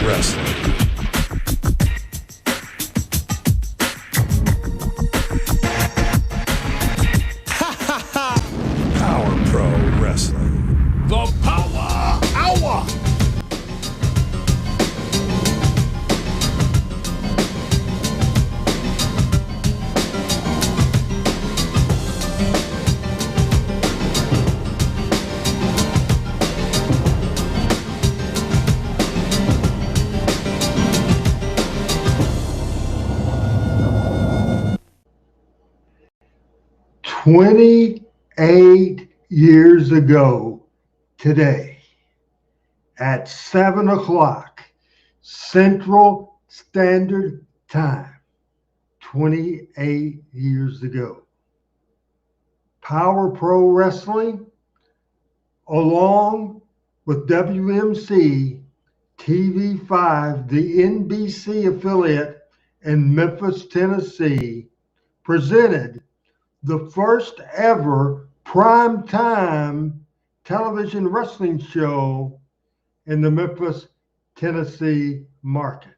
Wrestling. Power Pro Wrestling. The Power Hour. "28 years ago today at 7 o'clock Central Standard Time, 28 years ago, Power Pro Wrestling, along with WMC TV5, the NBC affiliate in Memphis, Tennessee, presented the first ever primetime television wrestling show in the Memphis, Tennessee market.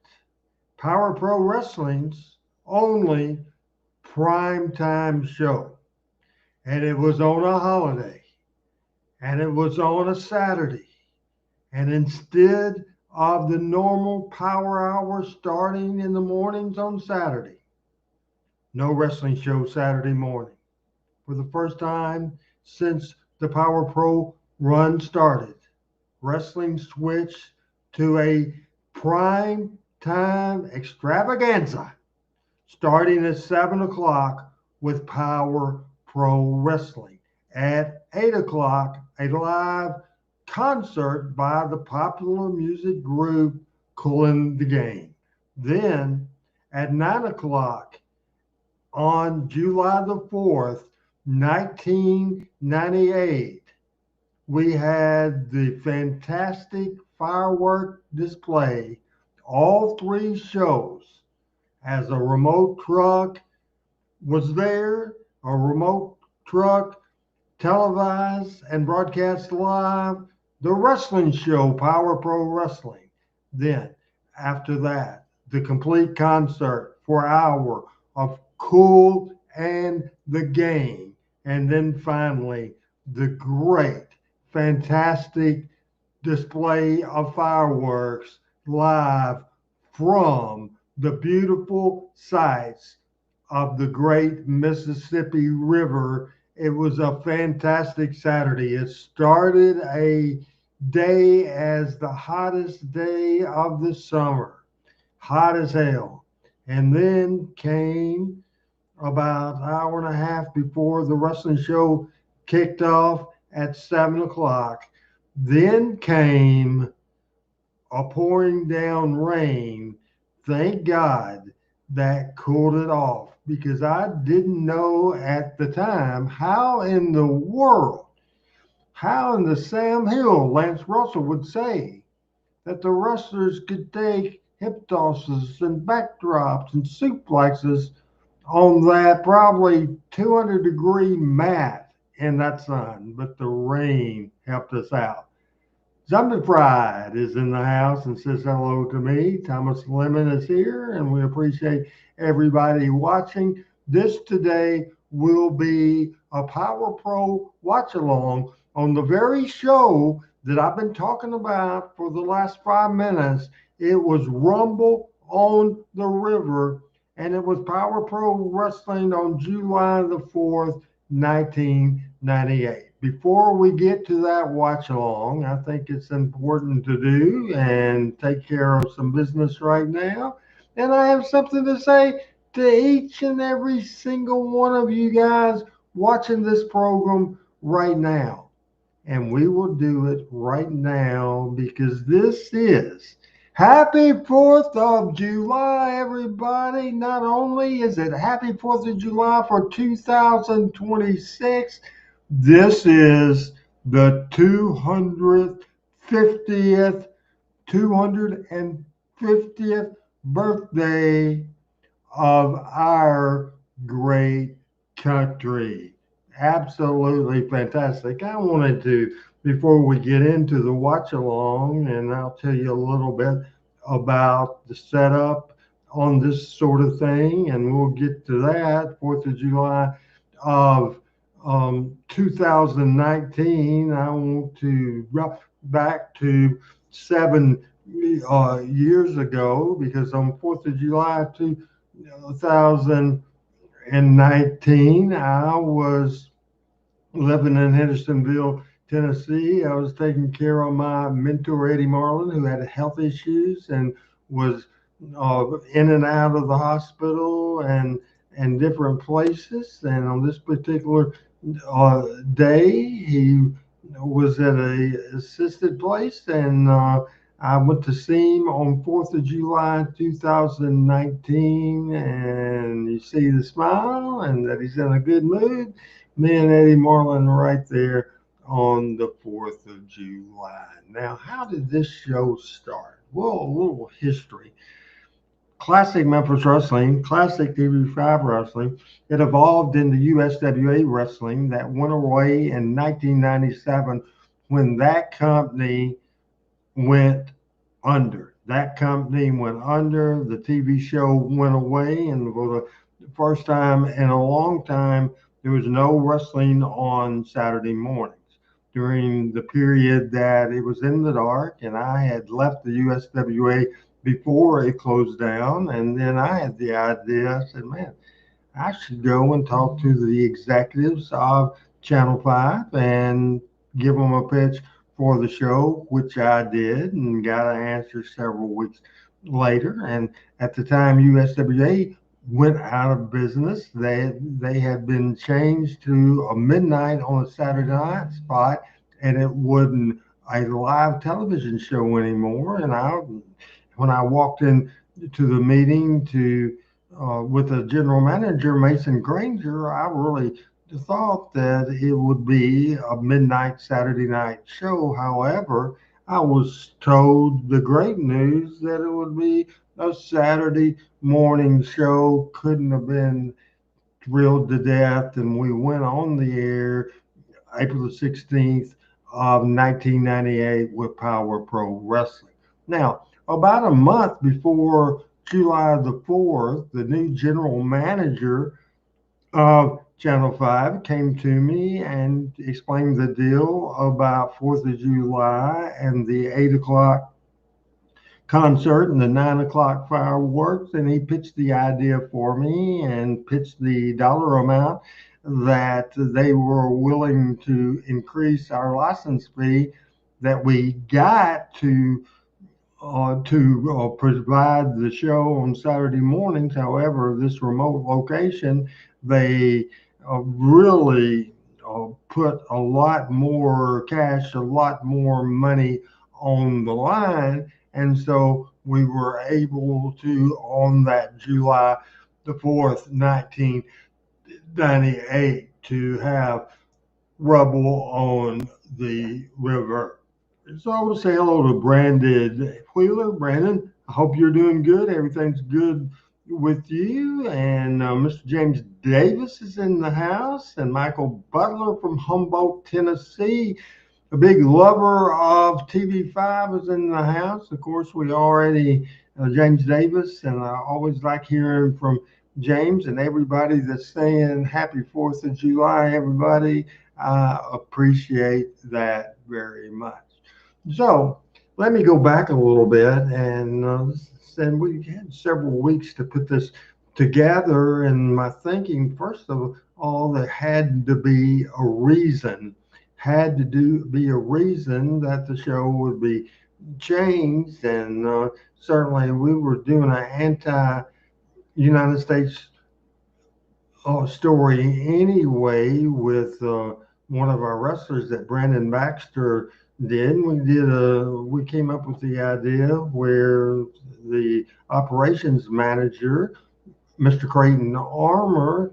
Power Pro Wrestling's only primetime show. And it was on a holiday. And it was on a Saturday. And instead of the normal power hour starting in the mornings on Saturday, no wrestling show Saturday morning. For the first time since the Power Pro run started, wrestling switched to a prime time extravaganza starting at 7 o'clock with Power Pro Wrestling. At 8 o'clock, a live concert by the popular music group Kool and the Gang. Then at 9 o'clock on July the 4th, 1998, we had the fantastic firework display, all three shows, as a remote truck was there, a remote truck televised and broadcast live, the wrestling show, Power Pro Wrestling. Then, after that, the complete concert for an hour of Kool and the Gang. And then finally, the great, fantastic display of fireworks live from the beautiful sights of the great Mississippi River. It was a fantastic Saturday. It started a day as the hottest day of the summer, hot as hell. And then came about an hour and a half before the wrestling show kicked off at 7 o'clock. Then came a pouring down rain. Thank God that cooled it off, because I didn't know at the time how in the world, how in the Sam Hill, Lance Russell would say that the wrestlers could take hip tosses and backdrops and suplexes on that probably 200-degree mat in that sun, but the rain helped us out. Zombie Pride is in the house and says hello to me. Thomas Lemon is here, and we appreciate everybody watching. This today will be a Power Pro watch-along on the very show that I've been talking about for the last 5 minutes. It was Rumble on the River, and it was Power Pro Wrestling on July the 4th, 1998. Before we get to that watch along, I think it's important to do and take care of some business right now. And I have something to say to each and every single one of you guys watching this program right now. And we will do it right now, because this is Happy 4th of July, everybody. Not only is it Happy 4th of July for 2026, this is the 250th birthday of our great country. Absolutely fantastic. I wanted to, before we get into the watch along, and I'll tell you a little bit about the setup on this sort of thing, and we'll get to that. 4th of July of 2019. I want to drop back to 7 years ago, because on 4th of July 2019, I was living in Hendersonville, Tennessee. I was taking care of my mentor, Eddie Marlin, who had health issues and was in and out of the hospital and different places. And on this particular day, he was at a assisted place, and I went to see him on 4th of July 2019, and you see the smile and that he's in a good mood. Me and Eddie Marlin right there on the 4th of July. Now, how did this show start? Well, a little history. Classic Memphis Wrestling, classic TV5 Wrestling. It evolved into USWA Wrestling that went away in 1997 when that company went under. That company went under. The TV show went away, and for the first time in a long time, there was no wrestling on Saturday mornings. During the period that it was in the dark, and I had left the USWA before it closed down, and then I had the idea. I said, man, I should go and talk to the executives of Channel 5 and give them a pitch for the show, which I did, and got an answer several weeks later. And at the time, USWA went out of business. They had been changed to a midnight on a Saturday night spot, and it wasn't a live television show anymore. And when I walked in to the meeting with the general manager, Mason Granger, I really thought that it would be a midnight Saturday night show. However, I was told the great news that it would be a Saturday morning show. Couldn't have been thrilled to death. And we went on the air April the 16th of 1998 with Power Pro Wrestling. Now, about a month before July the 4th, the new general manager of Channel 5 came to me and explained the deal about 4th of July and the 8 o'clock concert and the 9 o'clock fireworks. And he pitched the idea for me and pitched the dollar amount that they were willing to increase our license fee that we got to provide the show on Saturday mornings. However, this remote location, they really put a lot more cash, a lot more money on the line. And so we were able to, on that July the 4th, 1998, to have Rubble on the River. So I want to say hello to Brandon Wheeler. Brandon, I hope you're doing good. Everything's good with you. And Mr. James Davis is in the house, and Michael Butler from Humboldt, Tennessee. A big lover of TV5 is in the house. Of course, we already, James Davis, and I always like hearing from James and everybody that's saying happy 4th of July, everybody. I appreciate that very much. So let me go back a little bit, and we had several weeks to put this together. And my thinking, first of all, there had to be a reason, be a reason that the show would be changed. And certainly we were doing an anti-United States story anyway with one of our wrestlers that Brandon Baxter did. We came up with the idea where the operations manager, Mr. Creighton Armour,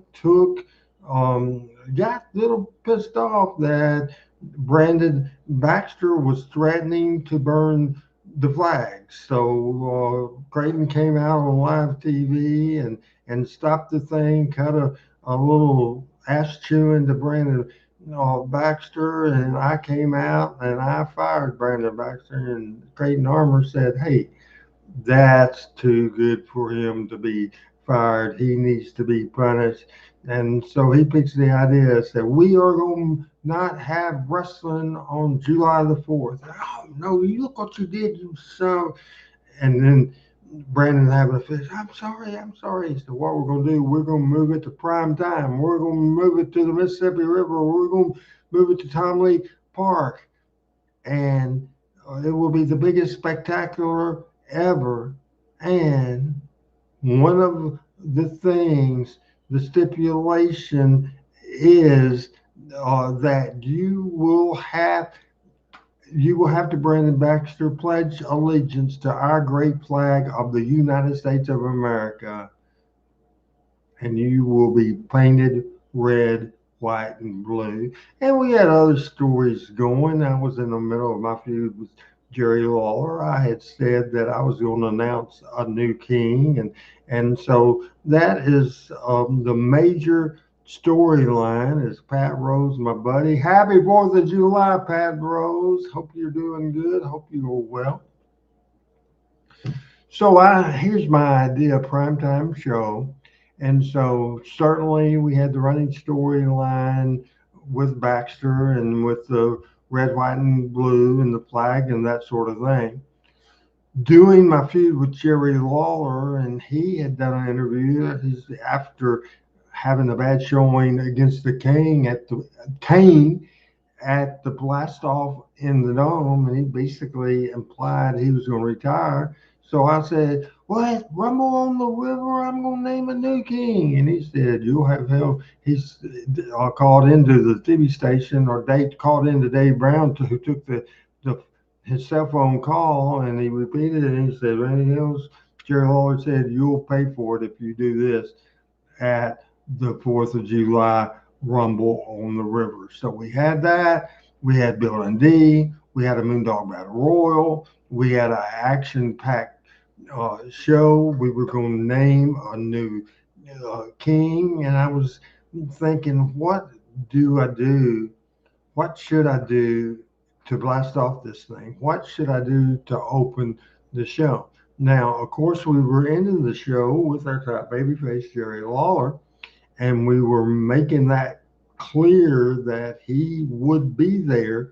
got a little pissed off that Brandon Baxter was threatening to burn the flags. So Creighton came out on live TV and stopped the thing, cut a little ass chewing to Brandon Baxter, and I came out and I fired Brandon Baxter. And Creighton Armour said, hey, That's too good for him to be fired. He needs to be punished. And so he picks the idea that we are going to not have wrestling on July the 4th. Oh, no, you look what you did, you son. And then Brandon having a fit. I'm sorry, I'm sorry. He said, what we're going to do, we're going to move it to prime time. We're going to move it to the Mississippi River. We're going to move it to Tom Lee Park. And it will be the biggest spectacular ever. And one of the things, the stipulation is that you will have to, Brandon Baxter, pledge allegiance to our great flag of the United States of America, and you will be painted red, white, and blue. And we had other stories going. I was in the middle of my feud with Jerry Lawler. I had said that I was going to announce a new king, and so that is the major storyline. Is Pat Rose, my buddy. Happy 4th of July, Pat Rose. Hope you're doing good. Hope you're well. So here's my idea, primetime show. And so certainly we had the running storyline with Baxter and with the red, white, and blue and the flag and that sort of thing. Doing my feud with Jerry Lawler, and he had done an interview after having a bad showing against the King at the blast off in the dome, and he basically implied he was going to retire. So I said, "What? Rumble on the River? I'm going to name a new king." And he said, "You'll have hell." He's called into the TV station, or Dave called into Dave Brown, who took the his cell phone call, and he repeated it. And he said, "Randy Hales, Jerry Lawler said you'll pay for it if you do this at the 4th of July Rumble on the River." So we had that. We had Bill Dundee. We had a Moondog Battle Royal. We had an action-packed show. We were going to name a new king, and I was thinking, what do I do? What should I do to blast off this thing? What should I do to open the show? Now, of course, we were ending the show with our top babyface, Jerry Lawler, and we were making that clear that he would be there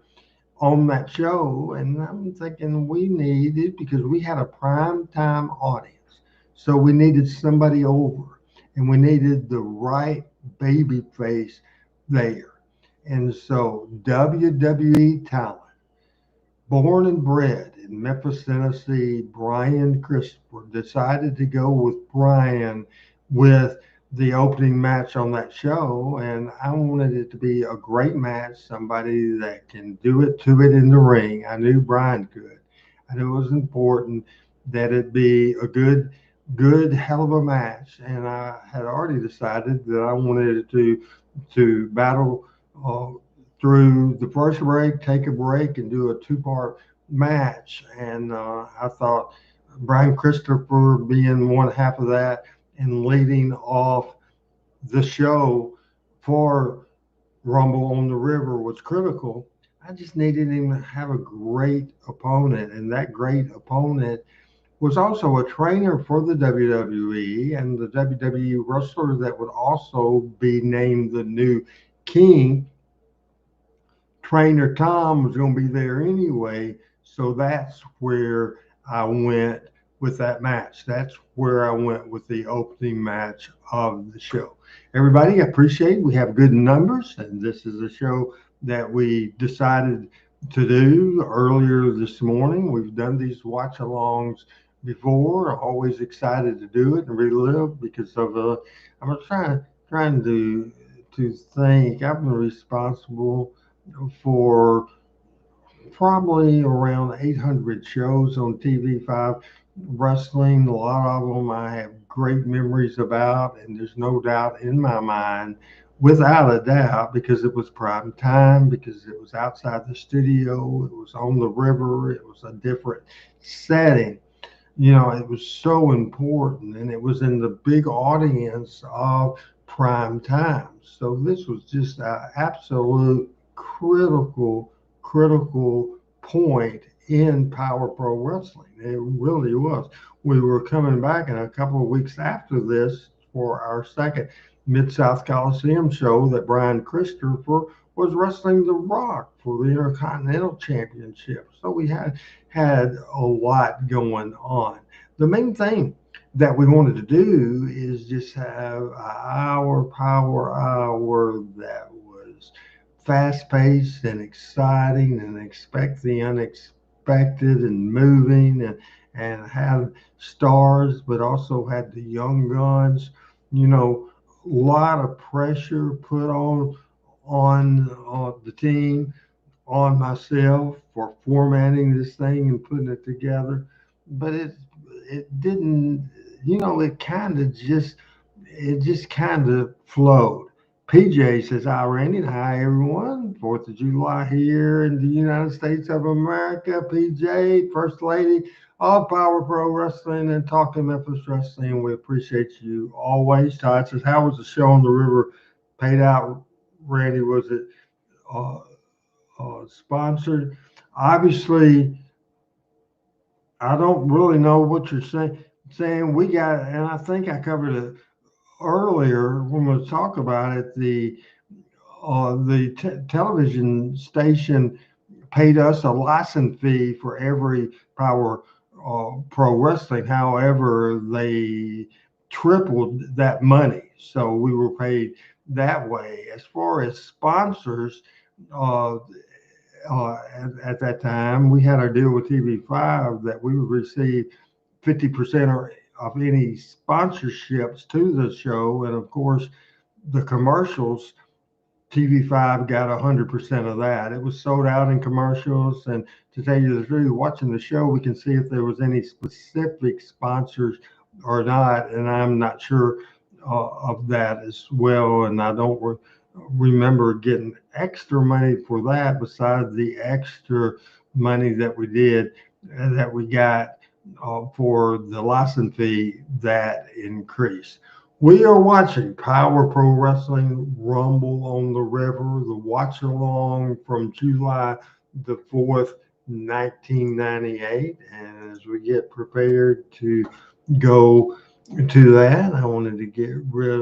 on that show. And I'm thinking we needed, because we had a prime time audience, so we needed somebody over, and we needed the right baby face there. And so WWE talent, born and bred in Memphis, Tennessee, Brian Christopher decided to go with Brian with the opening match on that show. And I wanted it to be a great match, somebody that can do it to it in the ring. I knew Brian could. I knew it was important that it be a good, hell of a match. And I had already decided that I wanted it to battle uh, through the first break, take a break, and do a two-part match. And I thought Brian Christopher being one half of that and leading off the show for Rumble on the River was critical. I just needed him to have a great opponent, and that great opponent was also a trainer for the WWE and the WWE wrestler that would also be named the new king. Trainer Tom was going to be there anyway. So that's where I went with that match. That's where I went with the opening match of the show. Everybody, I appreciate we have good numbers, and this is a show that we decided to do earlier this morning. We've done these watch alongs before. Always excited to do it and relive because of I'm trying to think. I've been responsible for probably around 800 shows on TV5 wrestling. A lot of them I have great memories about, and there's no doubt in my mind, without a doubt, because it was prime time, because it was outside the studio, it was on the river, it was a different setting. It was so important, and it was in the big audience of prime time. So this was just an absolute critical point in Power Pro Wrestling. It really was. We were coming back in a couple of weeks after this for our second Mid-South Coliseum show that Brian Christopher was wrestling The Rock for the Intercontinental Championship. So we had a lot going on. The main thing that we wanted to do is just have our power hour that was fast paced and exciting and expect the unexpected and moving and have stars, but also had the young guns. You know, a lot of pressure put on the team, on myself for formatting this thing and putting it together. But it didn't, it just kind of flowed. PJ says, "Hi, Randy. Hi, everyone. 4th of July here in the United States of America. PJ, First Lady of Power Pro Wrestling and Talking Memphis Wrestling. We appreciate you always." Todd says, "How was the show on the river paid out, Randy? Was it uh, sponsored?" Obviously, I don't really know what you're saying. We got, and I think I covered it earlier when we talk about it. The television station paid us a license fee for every Power Pro Wrestling. However, they tripled that money, so we were paid that way. As far as sponsors, uh, at that time, we had a deal with TV5 that we would receive 50% of any sponsorships to the show. And of course, the commercials, TV5 got 100% of that. It was sold out in commercials. And to tell you the truth, watching the show, we can see if there was any specific sponsors or not. And I'm not sure of that as well. And I don't remember getting extra money for that besides the extra money that we did, that we got for the license fee that increased. We are watching Power Pro Wrestling Rumble on the River, the watch along from July the 4th, 1998. And as we get prepared to go to that, I wanted to get rid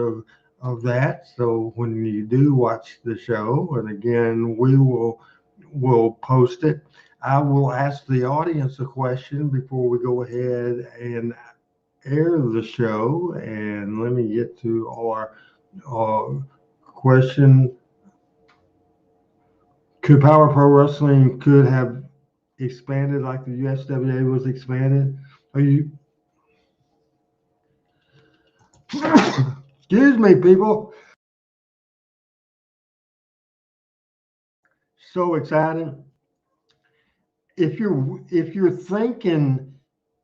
of that. So when you do watch the show, and again, will post it. I will ask the audience a question before we go ahead and air the show. And let me get to our question. Could Power Pro Wrestling could have expanded like the USWA was expanded? Are you? Excuse me, people. So exciting. If you're thinking,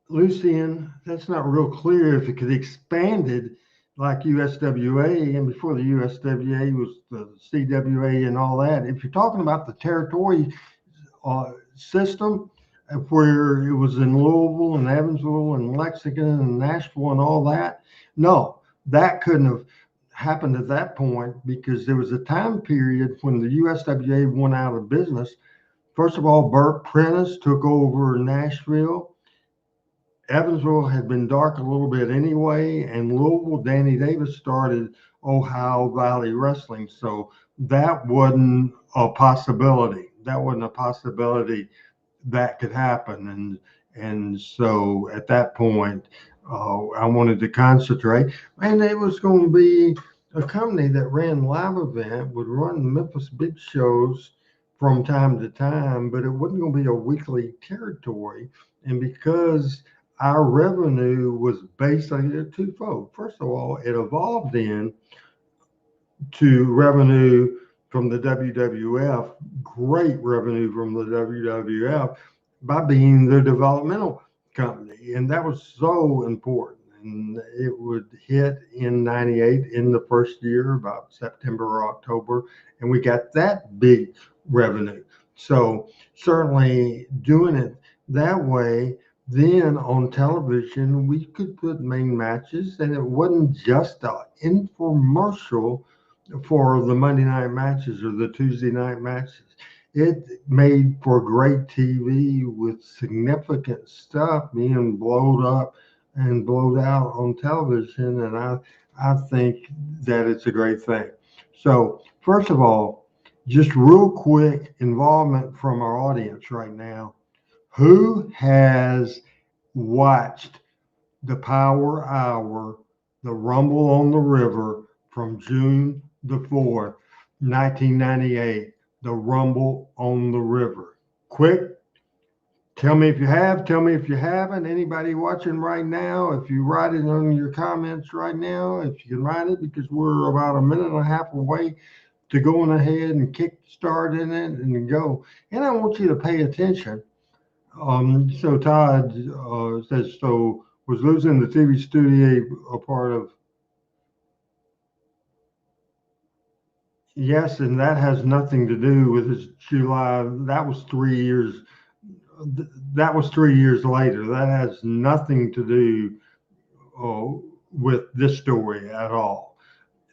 Lucian, that's not real clear if it could expanded like USWA, and before the USWA was the CWA and all that. If you're talking about the territory system, where it was in Louisville and Evansville and Lexington and Nashville and all that, no, that couldn't have happened at that point because there was a time period when the USWA went out of business. First of all, Burt Prentice took over Nashville. Evansville had been dark a little bit anyway, and Louisville, Danny Davis started Ohio Valley Wrestling. So that wasn't a possibility. That wasn't a possibility that could happen. And so at that point, I wanted to concentrate. And it was going to be a company that ran live event, would run Memphis big shows from time to time, but it wasn't going to be a weekly territory. And because our revenue was basically twofold. First of all, it evolved in to revenue from the WWF, great revenue from the WWF, by being the developmental company. And that was so important. And it would hit in 98 in the first year, about September or October. And we got that big revenue. So certainly doing it that way. Then on television, we could put main matches, and it wasn't just an infomercial for the Monday night matches or the Tuesday night matches. it made for great TV with significant stuff being blowed up and blowed out on television. And I think that it's a great thing. So, first of all, just real quick involvement from our audience right now. Who has watched the Power Hour, the Rumble on the River from June the 4th, 1998, the Rumble on the River? Quick, tell me if you have, tell me if you haven't. Anybody watching right now, if you write it on your comments right now, if you can write it, because we're about a minute and a half away to going ahead and kick start in it and go. And I want you to pay attention. So Todd says, so was losing the TV studio a part of? Yes, and that has nothing to do with his July. That was 3 years. That was 3 years later. That has nothing to do with this story at all.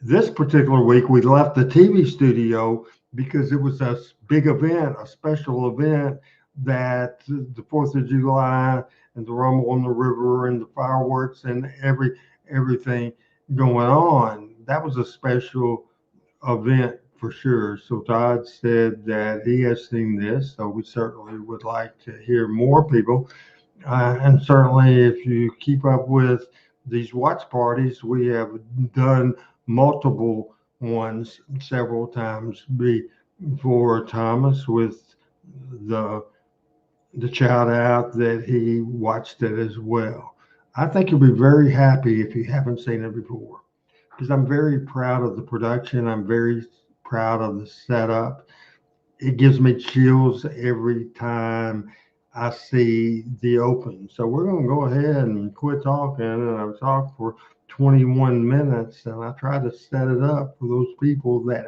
This particular week, we left the TV studio because it was a big event, a special event that the 4th of July and the Rumble on the River and the fireworks and everything going on. That was a special event for sure. So Todd said that he has seen this, so we certainly would like to hear more people. And certainly, if you keep up with these watch parties, we have done multiple ones several times before Thomas with the shout out that he watched it as well. I think you'll be very happy if you haven't seen it before, because I'm very proud of the production. I'm very proud of the setup. It gives me chills every time I see the open. So we're going to go ahead and quit talking. And I've talked for 21 minutes, and I try to set it up for those people that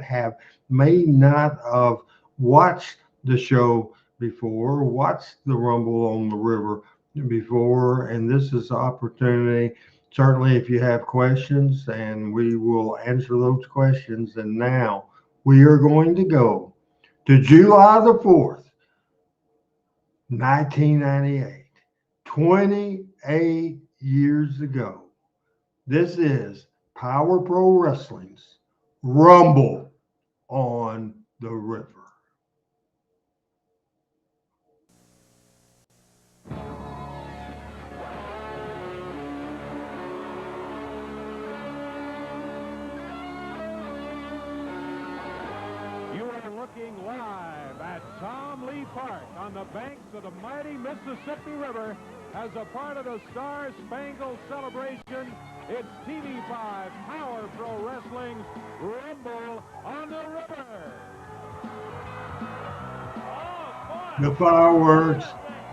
may not have watched the show before, watched the Rumble on the River before, and this is the opportunity. Certainly, if you have questions, and we will answer those questions. And now we are going to go to July the 4th, 1998, 28 years ago. This is Power Pro Wrestling's Rumble on the River. You are looking live at Tom Lee Park on the banks of the mighty Mississippi River as a part of the Star Spangled Celebration. It's TV5 Power Pro Wrestling's Rumble on the River. The fireworks,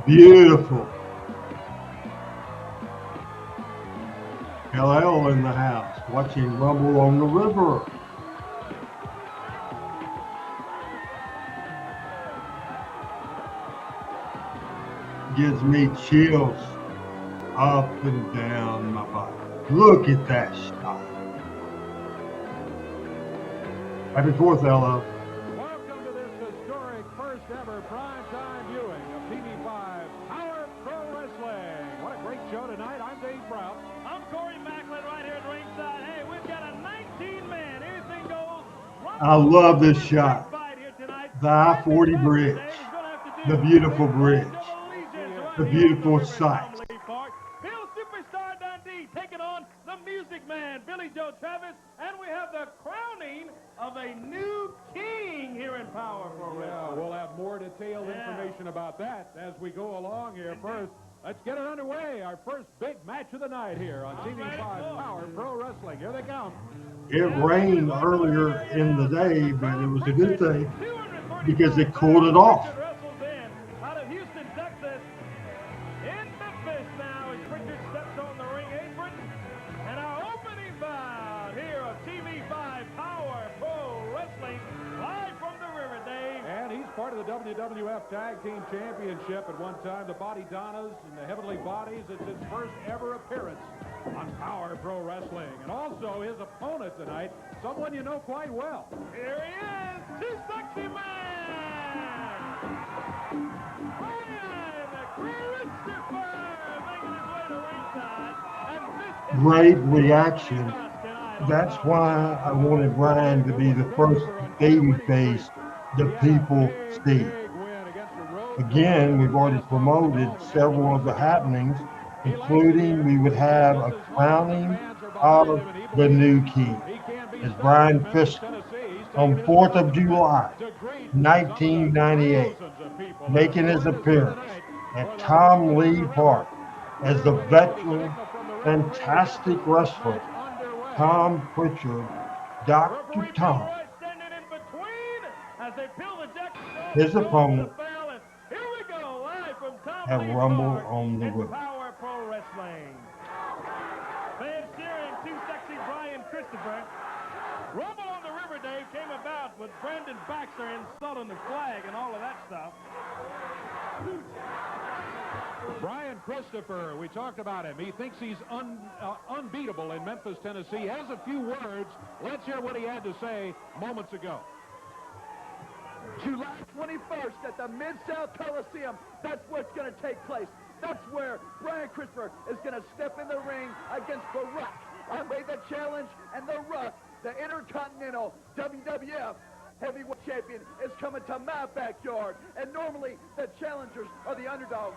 beautiful. LL in the house, watching Rumble on the River. Gives me chills up and down my body. Look at that shot. Happy 4th, LL. Welcome to this historic first ever primetime viewing of TV5 Power Pro Wrestling. What a great show tonight. I'm Dave Brown. I'm Corey Macklin right here at ringside. Hey, we've got a 19-man, anything goes. I love this shot. The I-40 bridge, the beautiful bridge, the beautiful sight. Bill Superstar Dundee taking on the Music Man, Billy Joe Travis, and we have the crowning of a new king here in Power Pro Wrestling. Yeah, we'll have more detailed information about that as we go along here. First, let's get it underway. Our first big match of the night here on TV5 Power Pro Wrestling. Here they come. It rained earlier in the day, but it was a good thing because it cooled it off. Out of Houston, Texas, in Memphis now as Richard steps on the ring apron. And our opening bout here of TV5 Power Pro Wrestling, live from the river, Dave. And he's part of the WWF Tag Team Championship at one time. The Body Donnas and the Heavenly Bodies. It's his first ever appearance on Power Pro Wrestling. And also his opponent tonight, someone you know quite well. Here he is, Too Sexy Man. great reaction. That's why I wanted Brian to be the first baby face the people see. Again, we've already promoted several of the happenings, including we would have a crowning of the new king as Brian Fisker on 4th of July, 1998, making his appearance at Tom Lee Park as the veteran, fantastic wrestler, Tom Pritchard, Dr. Tom. His opponent at Rumble on the Road. Power Pro Wrestling. Fans cheering Too Sexy Brian Christopher. Rumble on the River, Dave, came about with Brandon Baxter insulting the flag and all of that stuff. Brian Christopher, we talked about him. He thinks he's unbeatable in Memphis, Tennessee. He has a few words. Let's hear what he had to say moments ago. July 21st at the Mid-South Coliseum. That's what's going to take place. That's where Brian Christopher is going to step in the ring against The Rock. I made the challenge, and The Rock, the Intercontinental WWF Heavyweight Champion, is coming to my backyard. And normally, the challengers are the underdogs.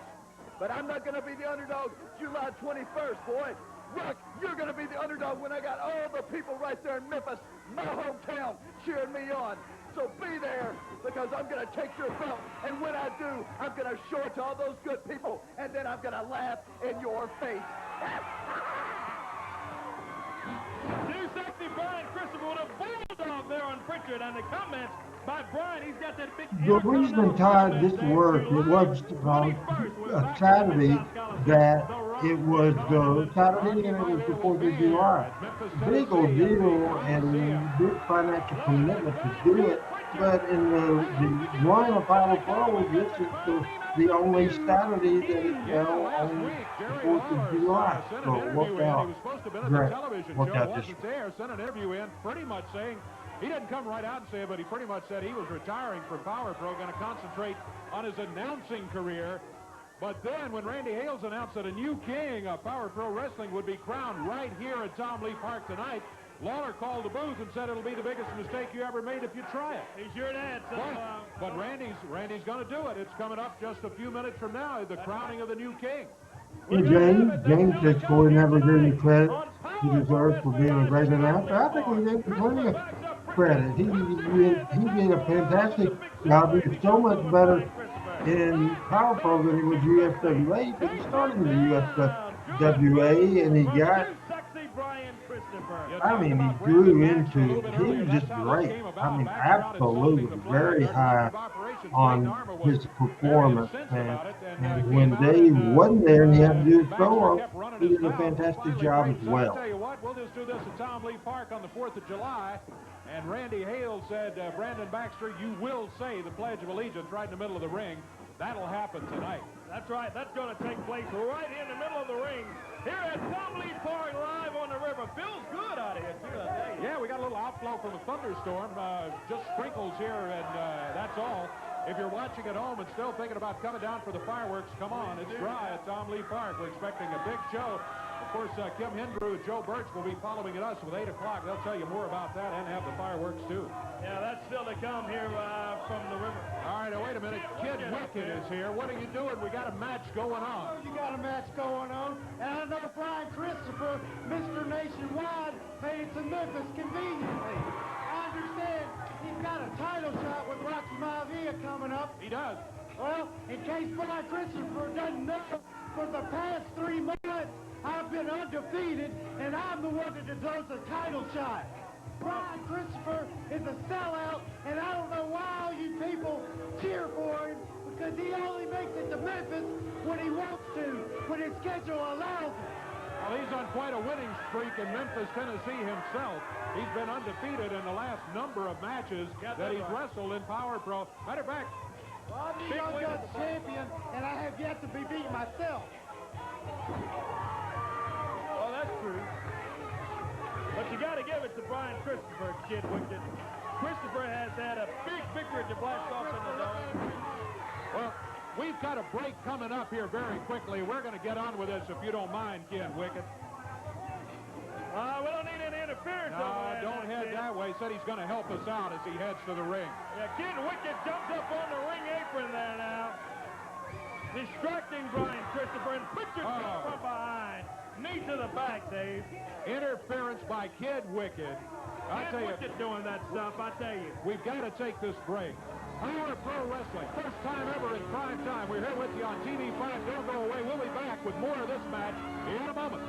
But I'm not going to be the underdog July 21st, boy. Rock, you're going to be the underdog when I got all the people right there in Memphis, my hometown, cheering me on. So be there, because I'm going to take your belt, and when I do, I'm going to show it to all those good people, and then I'm going to laugh in your face. Too Sexy Brian Christopher with a bulldog there on Pritchard, and the comments by Brian, he's got that big... The reason Todd this worked, it was a Saturday that it was the Saturday and it was the 4th of July. Big old deal and big financial commitment to do it. But in the run of Power Pro, this is the only Saturday that it fell on the 4th of July. So it worked out great. Worked out this year. Sent an interview in pretty much saying, he didn't come right out and say it, but he pretty much said he was retiring from Power Pro, going to concentrate on his announcing career. But then when Randy Hales announced that a new king of Power Pro Wrestling would be crowned right here at Tom Lee Park tonight, Lawler called the booth and said it'll be the biggest mistake you ever made if you try it. He sure did. But Randy's going to do it. It's coming up just a few minutes from now, the crowning of the new king. Hey, James says Corey never gave me credit he deserves for being a great announcer. I think we gave him plenty of credit. He did a fantastic job. He was so much better in Power Pro than he was USWA, but he started in the USWA and he got, I mean, he grew into it. He was just great. I mean, absolutely very high on his performance. And when Dave wasn't there and he had to do his solo, he did a fantastic job as well. I'll tell you what, we'll just do this at Tom Lee Park on the 4th of July. And Randy Hales said, Brandon Baxter, you will say the Pledge of Allegiance right in the middle of the ring. That'll happen tonight. That's right. That's going to take place right in the middle of the ring here at Tom Lee Park, live on the river. Feels good out here, too, I tell you. Yeah, we got a little outflow from a thunderstorm. Just sprinkles here, and that's all. If you're watching at home and still thinking about coming down for the fireworks, come on. It's dry at Tom Lee Park. We're expecting a big show. Of course, Kim Hendrew and Joe Birch will be following at us with 8 o'clock. They'll tell you more about that and have the fireworks, too. Yeah, that's still to come here from the river. All right, now wait a minute. Kid Wicked is here. What are you doing? We got a match going on. You got a match going on, and I know Brian Christopher, Mr. Nationwide, made it to Memphis conveniently. I understand he's got a title shot with Rocky Maivia coming up. He does. Well, in case Brian Christopher doesn't know, for the past 3 months, I've been undefeated, and I'm the one that deserves a title shot. Brian Christopher is a sellout, and I don't know why all you people cheer for him, because he only makes it to Memphis when he wants to, when his schedule allows it. Well, he's on quite a winning streak in Memphis, Tennessee himself. He's been undefeated in the last number of matches that he's wrestled in Power Pro. Matter of fact, well, I'm the Young Guns champion, and I have yet to be beat myself. Well, that's true. But you got to give it to Brian Christopher, Kid Wicked. Christopher has had a big victory to blast off in the dome. well, we've got a break coming up here very quickly. We're going to get on with this if you don't mind, Kid Wicked. that way, said he's going to help us out as he heads to the ring. Yeah, Kid Wicked jumps up on the ring apron there now. Distracting Brian Christopher, and Pritchard comes from behind. Knee to the back, Dave. Interference by Kid Wicked. I tell you, Wicked doing that stuff, I tell you. we've got to take this break. Power Pro Wrestling, first time ever in prime time. We're here with you on TV5. Don't go away. We'll be back with more of this match in a moment.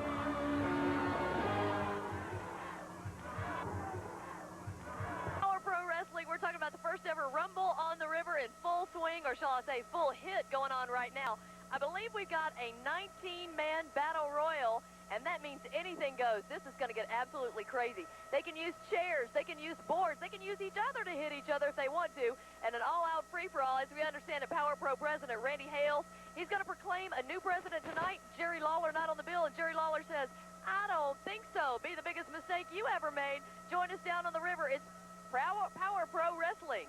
Power Pro Wrestling, we're talking about the first ever Rumble on the River in full swing, or shall I say full hit, going on right now. I believe we've got a 19-man battle royal, and that means anything goes. This is going to get absolutely crazy. They can use chairs, they can use boards, they can use each other to hit each other if they want to, and an all-out free-for-all, as we understand it. Power Pro President Randy Hales, he's going to proclaim a new president tonight. Jerry Lawler not on the bill, and Jerry Lawler says, I don't think so. Be the biggest mistake you ever made. Join us down on the river. It's Power Pro Wrestling.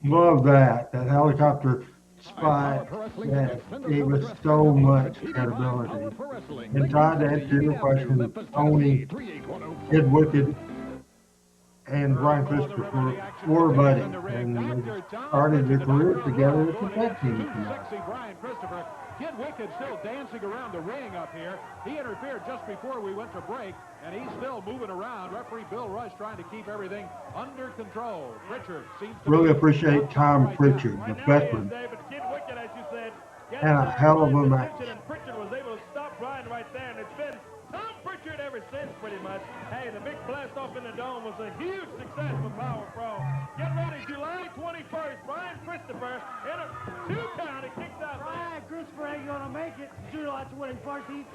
Love that. That helicopter spot that gave us so much credibility. And Todd, to answer your question, Tony, Kid Wicked, and Brian Christopher were buddies, and they started their careers together as a tag team. Sexy Brian Christopher. Kid Wicked still dancing around the ring up here. He interfered just before we went to break, and he's still moving around. Referee Bill Rush trying to keep everything under control. Pritchard seems to Really appreciate Tom Pritchard, the veteran. Kid Wicked, as you said, And a hell of a match. And Pritchard was able to stop Brian right there, and it's been Tom Pritchard ever since, pretty much. Hey, the big blast off in the dome was a huge success for Power Pro. Get ready, July 21st, Brian Christopher in a 2 count. It kicks out. Brian Christopher ain't gonna make it July 21st. He's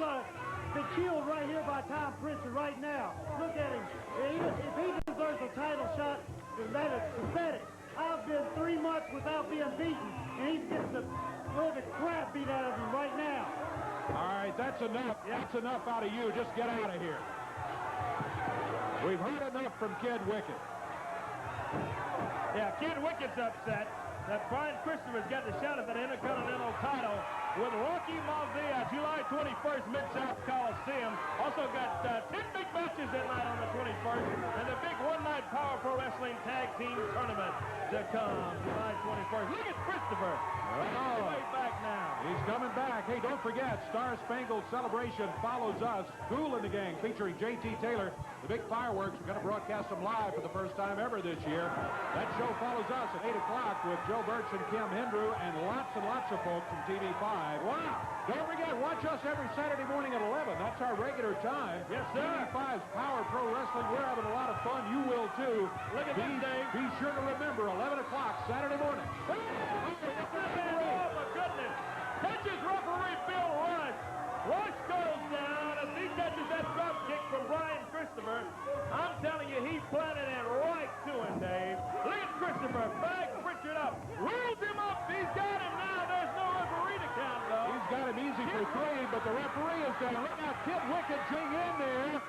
been killed right here by Tom Pritchard right now. Look at him. If he deserves a title shot, then that is pathetic. I've been 3 months without being beaten, and he's getting the crap beat out of him right now. All right, that's enough. That's enough out of you. Just get out of here. We've heard enough from Kid Wicked. Yeah, Kid Wicked's upset that Brian Christopher's got the shot at that Intercontinental title with Rocky Maivia, July 21st, Mid-South Coliseum. Also got 10 big matches that night on the 21st, and the big one-night Power Pro Wrestling Tag Team Tournament to come July 21st. Look at Christopher. Way back now. He's coming back. Hey, don't forget, Star Spangled Celebration follows us. Cool in the Gang featuring J.T. Taylor. The big fireworks. We're going to broadcast them live for the first time ever this year. That show follows us at 8 o'clock with Joe Birch and Kim Hendrew and lots of folks from TV5. Wow. Don't forget, watch us every Saturday morning at 11. That's our regular time. Yes, sir. TV5's Power Pro Wrestling. We're having a lot of fun. You will, too. Look at this, Dave. Be sure to remember, 11 o'clock Saturday morning. Oh, my goodness. Catches referee Bill Rush. Rush goes down as he catches that drop kick from Brian Christopher. I'm telling you, he planted it right to him, Dave. Look at Christopher. Bags Pritchard up. Rolls him up. He's got him now. There's no referee to count, though. He's got him easy for 3, but the referee is down. Look out, Kid Wicked King in there.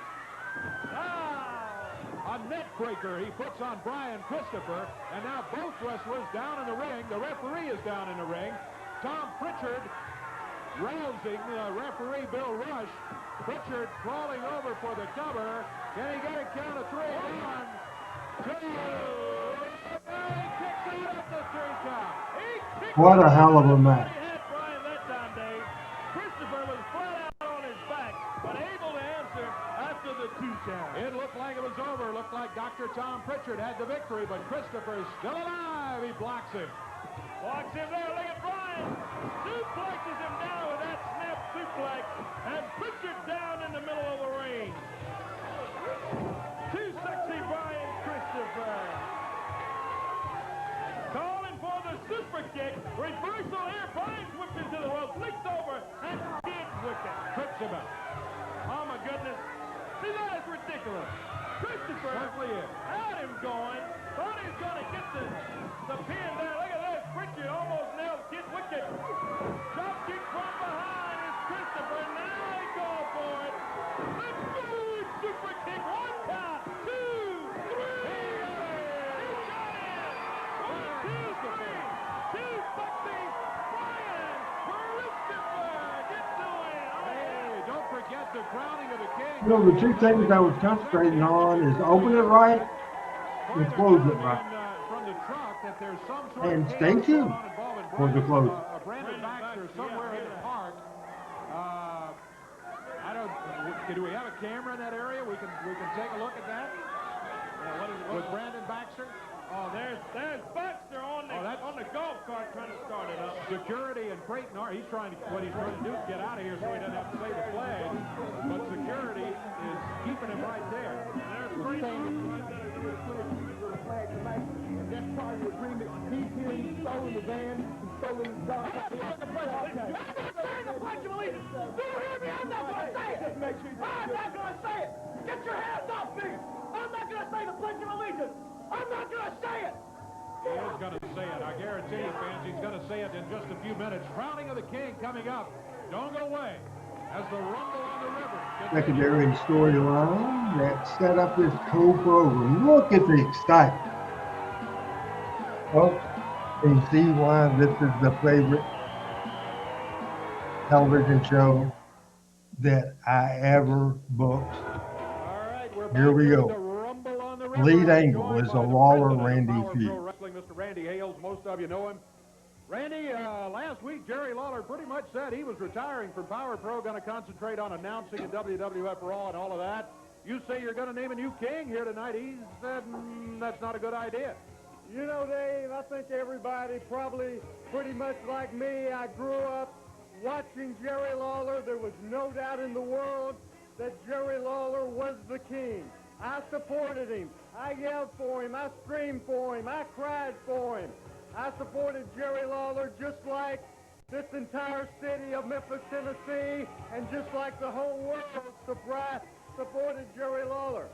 A net breaker he puts on Brian Christopher, and now both wrestlers down in the ring. The referee is down in the ring. Tom Pritchard rousing referee Bill Rush. Pritchard crawling over for the cover. Can he get a count of 3? 1, 2. And he kicks out at the 3 count. What a hell of a match. He had Brian that time, Dave. Christopher was flat out on his back, but able to answer after the 2 count. It looked like it was over. Looked like Dr. Tom Pritchard had the victory, but Christopher is still alive. He blocks him. Walks him there. Look at Brian. Suplexes him down with that snap suplex. And Pritchard down in the middle of the ring. Too sexy Brian Christopher. Calling for the super kick. Reversal here. Brian whipped into the rope. Flicks over. And Kid Wicked trips him up. Oh my goodness. See, that is ridiculous. Christopher had him going. Thought he was going to get the pin there. Look at that. Pritchard almost nailed Kid Wicked. Drop kick from behind is Christopher. Now he goes for it. The good super kick. 1 count. 2, 3. He got it. 1, 2, 3. Too sexy. Brian Christopher gets the win. Hey, don't forget the crowning of the king. You know, the two things I was concentrating on is open it right and close it right. From the truck that there's some sort And of stay chaos tuned going on involving for the close. Brandon Baxter somewhere in the park. I don't. Do we have a camera in that area? We can take a look at that. With Brandon Baxter. Oh, there's Baxter on the golf cart trying to start it up. Security and Creighton are. What he's trying to do is get out of here so he doesn't have to say the flag. But security is keeping him right there. There's Creighton. That's part of the agreement. He's here, he's stolen the van, he's stolen the dog. I'm not going to say the Pledge of Allegiance. Do you hear me? I'm not going to say it. I'm not going to say it. Get your hands off me. I'm not going to say the Pledge of Allegiance. I'm not going to say it. He is going to say it. I guarantee you, fans, he's going to say it in just a few minutes. Crowning of the King coming up. Don't go away as the Rumble on the River. Secondary storyline that set up this whole program. Look at the excitement. Well, you can see why this is the favorite television show that I ever booked. All right, we're Here we back go. to the Rumble on the River. Lead angle Joined is by a the Lawler president of Randy Power Pro feud. Wrestling, Mr. Randy Hales. Most of you know him. Randy, last week Jerry Lawler pretty much said he was retiring from Power Pro, going to concentrate on announcing in WWF Raw and all of that. You say you're going to name a new king here tonight. He said that's not a good idea. You know, Dave, I think everybody probably pretty much like me. I grew up watching Jerry Lawler. There was no doubt in the world that Jerry Lawler was the king. I supported him. I yelled for him. I screamed for him. I cried for him. I supported Jerry Lawler just like this entire city of Memphis, Tennessee, and just like the whole world supported Jerry Lawler.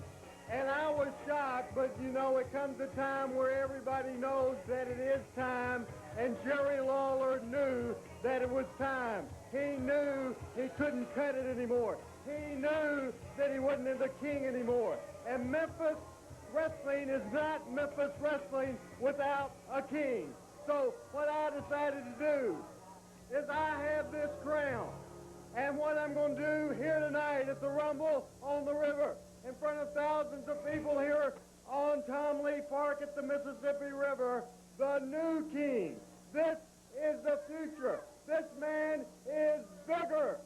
And I was shocked, but you know, it comes a time where everybody knows that it is time, and Jerry Lawler knew that it was time. He knew he couldn't cut it anymore. He knew that he wasn't the king anymore. And Memphis wrestling is not Memphis wrestling without a king. So what I decided to do is I have this crown. And what I'm going to do here tonight at the Rumble on the River, in front of thousands of people here on Tom Lee Park at the Mississippi River, the new king. This is the future. This man is bigger.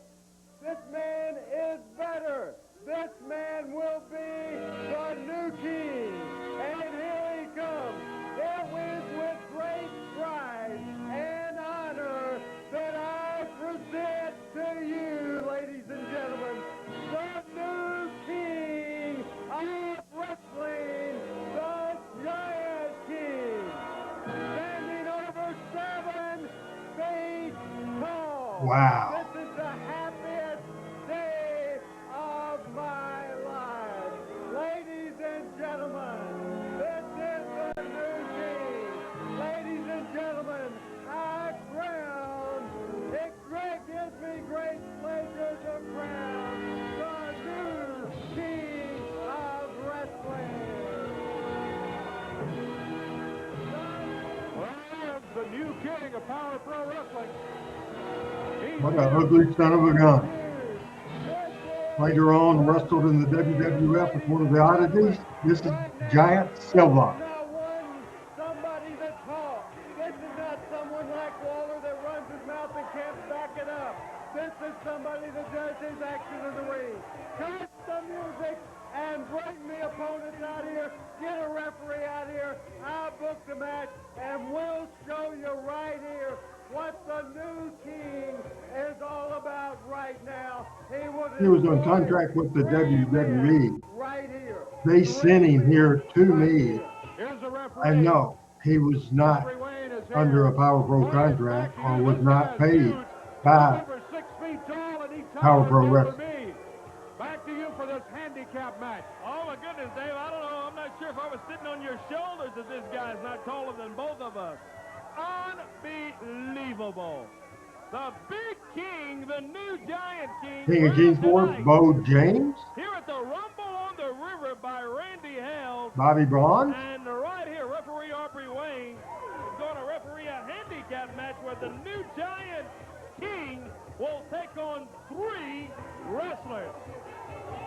This man is better. This man will be the new king. And here he comes. It is with great pride and honor that I present to you, ladies and gentlemen, the new king of wrestling, the Giant King, standing over 7 feet tall. Wow. This is the happiest day of my life. Ladies and gentlemen, this is the new king. Ladies and gentlemen, I crown, it gives me great pleasure to crown the new king of wrestling. Well, the new king of Power Pro Wrestling. What an ugly son of a gun. Later on, wrestled in the WWF with one of the oddities. This is Giant Silva. Somebody that talks. This is not someone like Lawler that runs his mouth and can't back it up. This is somebody that does his action in the ring. Cut the music and bring the opponents out here. Get a referee out here. I'll book the match and we'll show you right here what the new king is all about right now. He was on contract with the WWE. Right here. They sent him here to me. And no, he was not under a Power Pro contract or was not paid by Power Pro Wrestling. Back to you for this handicap match. Oh, my goodness, Dave, I don't know. I'm not sure if I was sitting on your shoulders if this guy's not taller than both of us. Unbelievable. The big king, the new Giant King. King of Kingsport, Bo James. Here at the Rumble on the River by Randy Hales. Bobby Braun. And right here, referee Aubrey Wayne is going to referee a handicap match where the new Giant King will take on 3 wrestlers.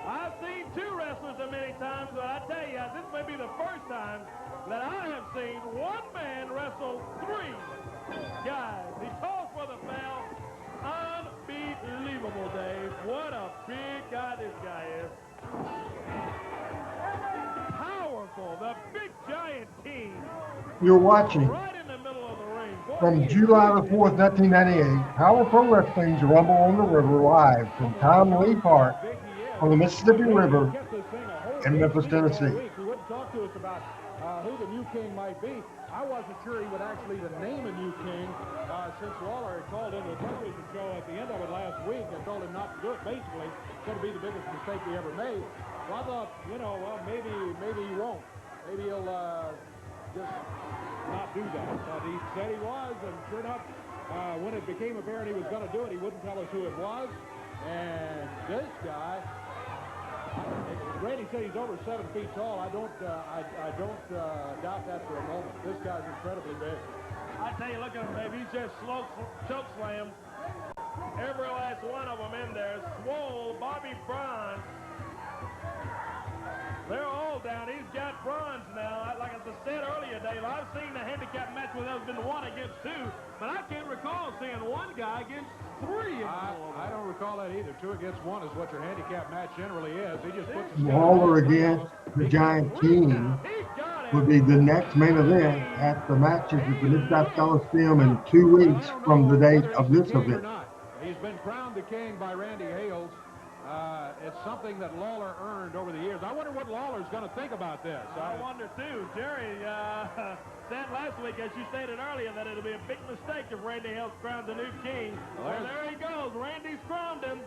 I've seen two wrestlers a many times, but I tell you, this may be the first time that I have seen one man wrestle three guys. He calls for the bell. Unbelievable, Dave. What a big guy this guy is. Powerful, the big giant king. You're watching Right in the middle of the ring. Boy, from July the 4th, 1998, Power Pro Wrestling's Rumble on the River live from Tom Lee Park on the Mississippi River in Memphis, Tennessee. He wouldn't talk to us about who the new king might be. I wasn't sure he would actually even name a new king since Lawler had called into the television show at the end of it last week and told him not to do it. Basically, it's going to be the biggest mistake he ever made. So I thought, you know, well, maybe he won't. Maybe he'll just not do that. But he said he was, and sure enough, when it became apparent he was going to do it, he wouldn't tell us who it was. And this guy, Randy said he's over 7 feet tall. I don't doubt that for a moment. This guy's incredibly big. I tell you, look at him, baby. He's just choke slammed every last one of them in there. Swole, Bobby Bronze. They're all down. He's got bronze now. Like I said earlier, Dave, I've seen the handicap match where there's been 1 against 2, but I can't recall seeing one guy against 3. I don't recall that either. 2 against 1 is what your handicap match generally is. He just puts Lawler against the Giant King would be the next main event at the matches at the Mid-South Coliseum in 2 weeks from the date of this event. He's been crowned the king by Randy Hales. It's something that Lawler earned over the years. I wonder what Lawler's going to think about this. I wonder, too. Jerry said last week, as you stated earlier, that it'll be a big mistake if Randy Hales crowned the new king. Well, there he goes. Randy's crowned him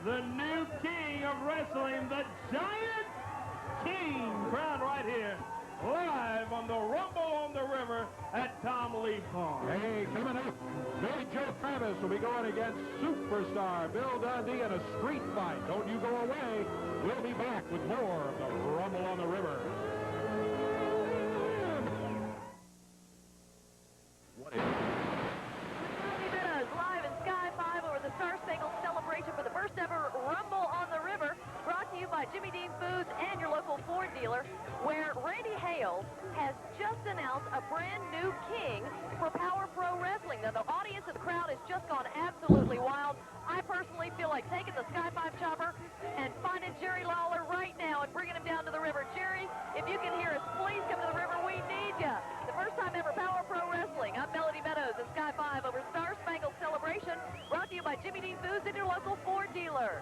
the new king of wrestling, the Giant King, crowned right here, live on the Rumble on the River at Tom Lee Park. Hey, coming up, Billy Joe Travis will be going against superstar Bill Dundee in a street fight. Don't you go away. We'll be back with more of the Rumble on the River. What is live in Sky 5 over the Star Spangled celebration for the first ever Rumble on the River, brought to you by Jimmy Dean Foods and your local Ford dealer, where Randy Hales has just announced a brand new king for Power Pro Wrestling. Now, the audience and the crowd has just gone absolutely wild. I personally feel like taking the Sky 5 chopper and finding Jerry Lawler right now and bringing him down to the river. Jerry, if you can hear us, please come to the river. We need you. The first time ever Power Pro Wrestling. I'm Melody Meadows at Sky 5 over Star Spangled Celebration, brought to you by Jimmy Dean Foods and your local Ford dealer.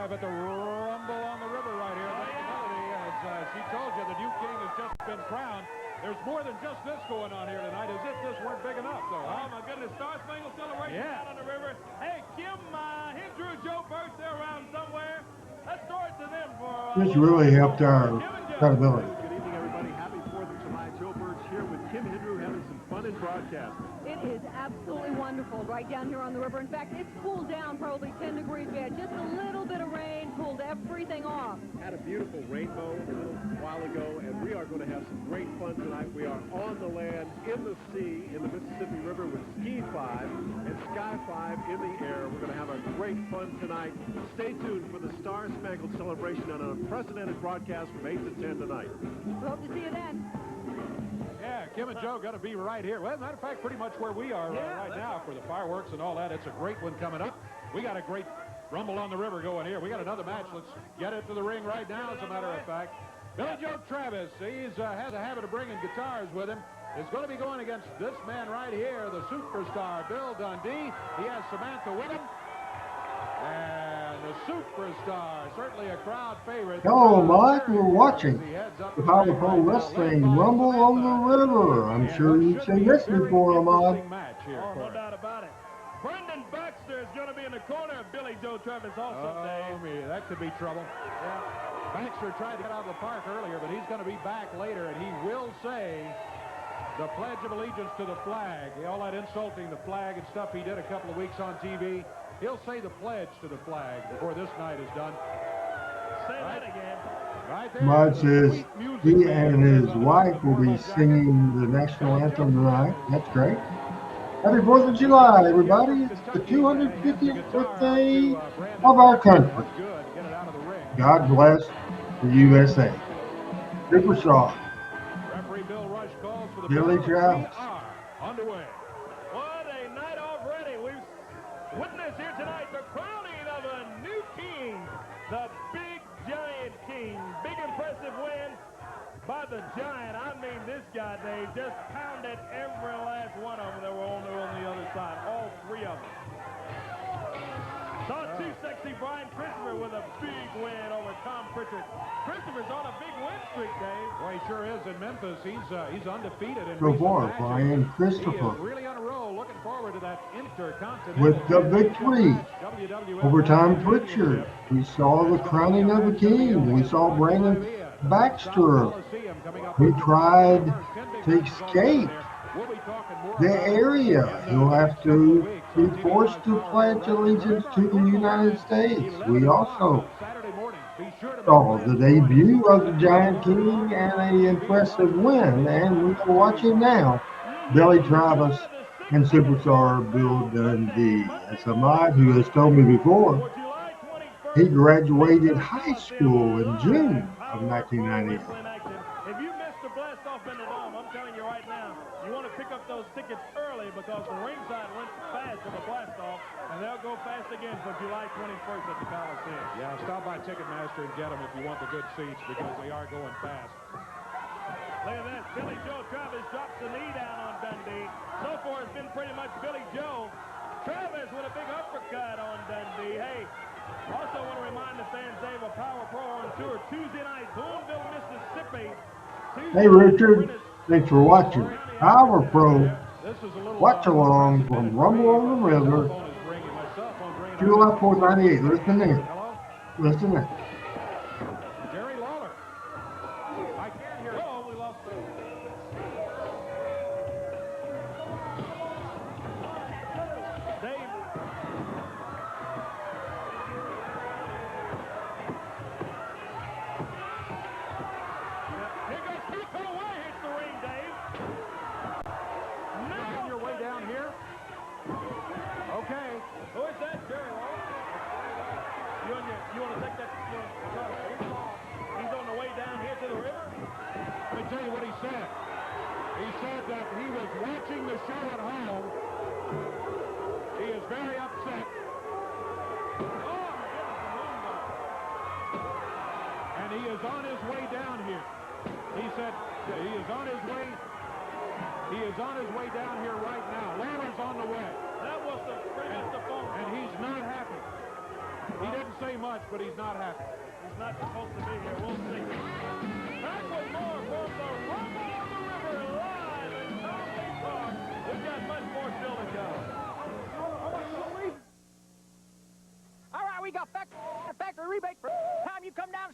But the Rumble on the River right here. Melody, as she told you, the new king has just been crowned. There's more than just this going on here tonight, as if this weren't big enough, though. Oh, my goodness. Star Spangled Celebration out on the river. Hey, Kim, Hendrew, Joe Burks, they're around somewhere. Let's throw it to them for... This really helped our credibility. Good evening, everybody. Happy 4th of July. Joe Burks here with Kim Hendrew having some fun in broadcasting. It is absolutely wonderful right down here on the river. In fact, it's cooled down probably 10 degrees. We had just a little bit of rain, cooled everything off. Had a beautiful rainbow a little while ago, and we are going to have some great fun tonight. We are on the land, in the sea, in the Mississippi River with Ski 5 and Sky 5 in the air. We're going to have a great fun tonight. Stay tuned for the Star Spangled Celebration on an unprecedented broadcast from 8 to 10 tonight. We hope to see you then. Yeah, Kim and Joe got to be right here. Well, as a matter of fact, pretty much where we are right now for the fireworks and all that. It's a great one coming up. We got a great Rumble on the River going here. We got another match. Let's get it to the ring right now, as a matter of fact. Billy Joe Travis, he has a habit of bringing guitars with him. Is going to be going against this man right here, the superstar, Bill Dundee. He has Samantha with him. And the superstar, certainly a crowd favorite. Hello, Mike. We're watching the Power Pro Wrestling Rumble on the River. I'm sure you've seen this before, Ahmad. Oh, no doubt about it. Brendan Baxter is going to be in the corner of Billy Joe Travis also, Dave. Me, that could be trouble. Yeah. Baxter tried to get out of the park earlier, but he's going to be back later, and he will say the Pledge of Allegiance to the flag. All that insulting the flag and stuff he did a couple of weeks on TV. He'll say the pledge to the flag before this night is done. Say that again. Right there. Ahmad says he and his wife will be singing the national anthem tonight. That's great. Happy 4th of July, everybody. It's the 250th birthday of our country. God bless the USA. Superstar. Billy Travis. Underway. What a night already. We've witnessed here tonight the crowning of a new king, the big giant king. Big impressive win by the Giant. I mean, this guy, Dave, just pounded every last one of them that were on the other side. All three of them. Saw too sexy Brian Christopher with a big win over Tom Pritchard. Christopher's on a big win streak, Dave. Well, he sure is in Memphis. He's undefeated in So recent far, matches. Brian He Christopher is really on a roll. Looking forward to that Intercontinental with the victory over Tom Pritchard. We saw the crowning of a king. We saw Brandon Baxter, who tried to escape the area. He'll have to be forced to pledge allegiance to the United States. We also saw the debut of the Giant King and an impressive win. And we are watching now Billy Travis and superstar Bill Dundee. As Ahmad, who has told me before, he graduated high school in June of 1998. If you missed the blast off in the dome, I'm telling you right now, you want to pick up those tickets early because the ringside went fast for the blast off, and they'll go fast again for July 21st at the Coliseum. Yeah, stop by Ticketmaster and get them if you want the good seats because they are going fast. Look at that. Billy Joe Travis drops the knee down on Dundee. So far, it's been pretty much Billy Joe. Travis with a big uppercut on Dundee. Hey, also want to remind the fans, Dave, of Power Pro on tour Tuesday night, Boonville, Mississippi. Hey, Richard. Thanks for watching Power Pro Watch Along from Rumble on the River, July 4th, 98. Listen in. Listen in. Jerry Lawler. I can't hear. Oh, we lost it. Dave. Here goes Pico away, hits the ring, Dave. Making your way down here. Okay. Who is that, Jerry Lawler? You want to take that? He's on the way down here to the river? Let me tell you what he said. He said that he was watching the show at home. He is very upset. Oh, my goodness, And he is on his way down here. He said he is on his way. He is on his way down here right now. Lawler's on the way. that was the bring up the phone. And he's not happy. He didn't say much, but he's not happy. He's not supposed to be here. We'll see. Back with more from the Rumble on the River live in Dundee Park. We've got much more still to go. All right, we got factory rebate for time you come down.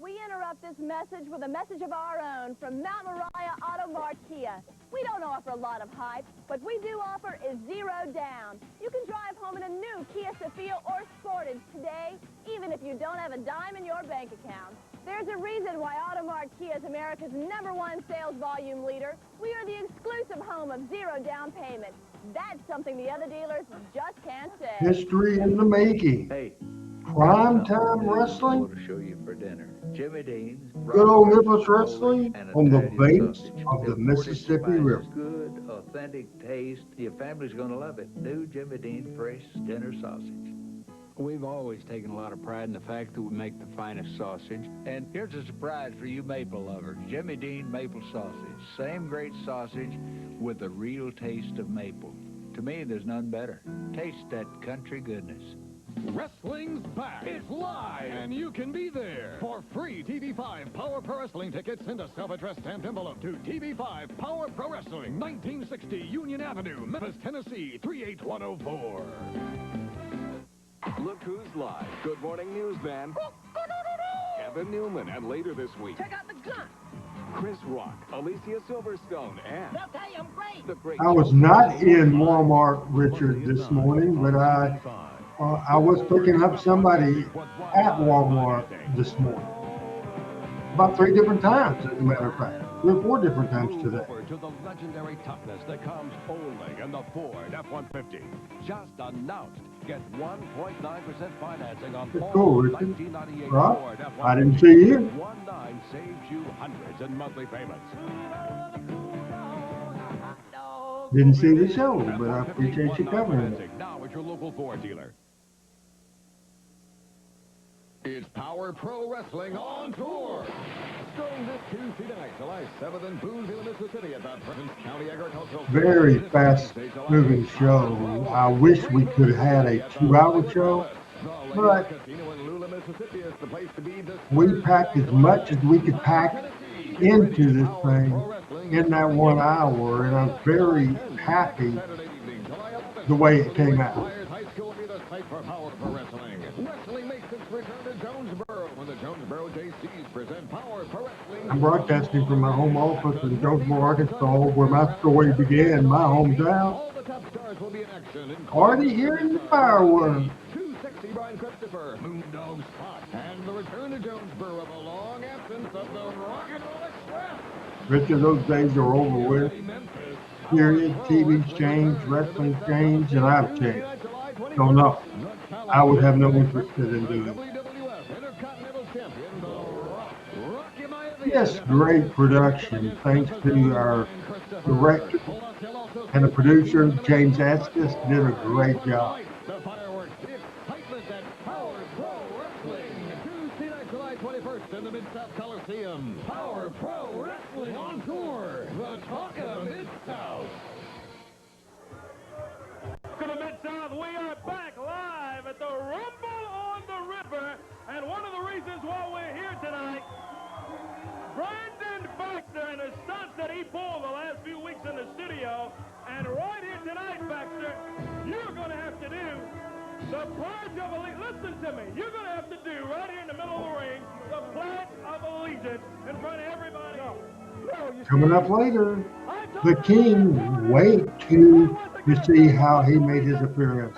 We interrupt this message with a message of our own from Mount Moriah Auto Mart Kia. We don't offer a lot of hype. What we do offer is zero down. You can drive home in a new Kia Sophia or Sportage today, even if you don't have a dime in your bank account. There's a reason why Automart Kia is America's #1 sales volume leader. We are the exclusive home of zero down payment. That's something the other dealers just can't say. History in the making. Hey, Prime time wrestling. to show you for dinner. Jimmy Dean's. Good old Memphis wrestling and on the Italian banks sausage. of the Imported Mississippi spices, River. Good, authentic taste. Your family's going to love it. New Jimmy Dean fresh dinner sausage. We've always taken a lot of pride in the fact that we make the finest sausage. And here's a surprise for you maple lovers. Jimmy Dean maple sausage. Same great sausage with the real taste of maple. To me, there's none better. Taste that country goodness. Wrestling's back. It's live, and you can be there. For free TV5 Power Pro Wrestling tickets, send a self-addressed stamped envelope to TV5 Power Pro Wrestling, 1960 Union Avenue, Memphis, Tennessee, 38104. Look who's live. Good Morning Newsman, Kevin Newman, and later this week, Check out the gun. Chris Rock, Alicia Silverstone, and They'll tell you I'm great. the great... I was not in Walmart, Richard, this morning, but I was picking up somebody at Walmart this morning. About 3 different times, as a matter of fact. 3 or 4 different times Move today. over to the legendary toughness that comes only in the Ford F-150. Just announced. Get 1.9% financing on It's all cool, Richard. 1998 Rob, Ford F-150. I didn't see you. 1.9 saves you hundreds in monthly payments. Didn't see the show, but I appreciate you covering it. Now at your local Ford dealer. It's Power Pro Wrestling on tour. Starting this Tuesday night, July 7th in Boonville, Mississippi at the Presence County Agricultural Very fast-moving show. I wish we could have had a 2-hour show, but we packed as much as we could pack into this thing in that 1 hour, and I'm very happy the way it came out. Wrestling makes its return to Jonesboro when the Jonesboro JCs present Power Pro Wrestling. I'm broadcasting from my home office in Jonesboro, Arkansas, where my story began, my hometown. All the top stars will be in action. Already hearing the fireworks. 260 Brian Christopher, Moondogs Spot, and the return to Jonesboro of a long absence of the Rock and Roll Express. Richard, those days are over with. Period. TV's changed, wrestling's changed, and I've changed. So no, I would have no interest in doing it. Yes, great production. Thanks to our director and the producer, James Askus, did a great job. The fireworks, the excitement at Power Pro Wrestling. Tuesday night, July 21st in the Mid-South Coliseum. Power Pro Wrestling on tour. The talk of Mid-South. Welcome to Mid-South. We are back live at the Rumble on the River. And one of the reasons why we're here tonight, Brandon Baxter and the stunts that he pulled the last few weeks in the studio. And right here tonight, Baxter, you're going to have to do the Pledge of Allegiance. Listen to me. You're going to have to do right here in the middle of the ring the Pledge of Allegiance in front of everybody. Coming up later, the King. Wait to see how he made his appearance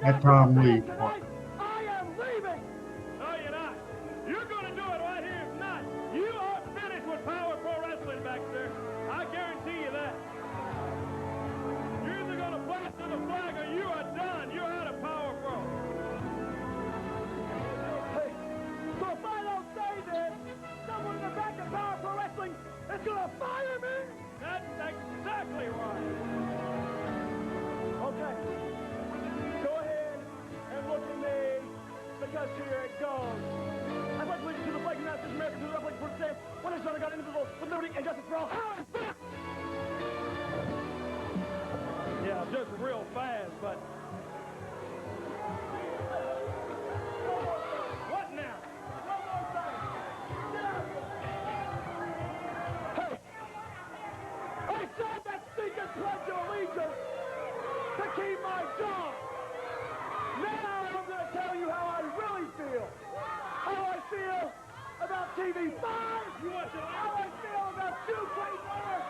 at Tom Lee's party. I am leaving. No, you're not. You're going to do it right here. If not, you are finished with Power Pro Wrestling, Baxter. I guarantee you that. You're either going to plaster the flag or you are done. You're out of Power Pro. Hey, so if I don't say this, someone in the back of Power Pro Wrestling is going to fire me? That's exactly right. Okay. Go ahead and look at me, because here it goes. I'd like to lead you to the flag of the United States of America, to the Republic for today, when it's son of God, indivisible, with liberty and justice for all. Yeah, just real fast, but... What now? One more thing. Get out here. Hey, I said that stinking Pledge of Allegiance to keep my job. Now I'm going to tell you how I really feel. How I feel about TV5. How I feel about you, Clayton Miller.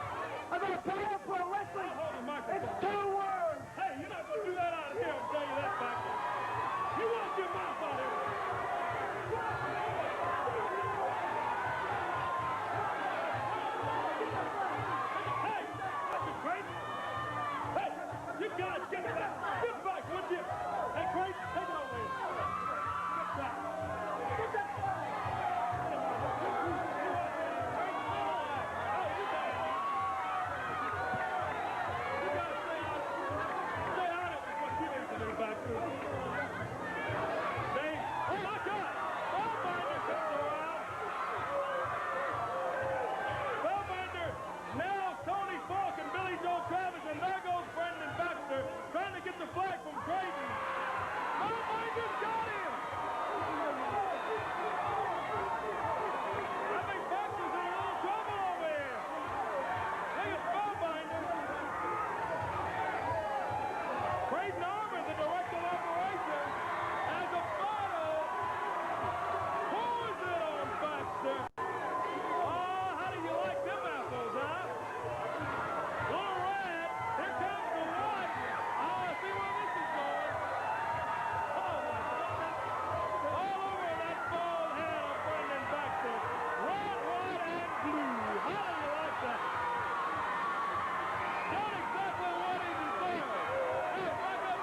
About Power Pro Wrestling. It's 2 words. Hey, you're not going to do that out of here, I'll tell you that, Baxter. You want your mouth out of here. Hey, that's a great. Hey, you guys get back. Get back, would you? Hey, Great, take it over here. Get back. Get that flag. You gotta stay out of it with what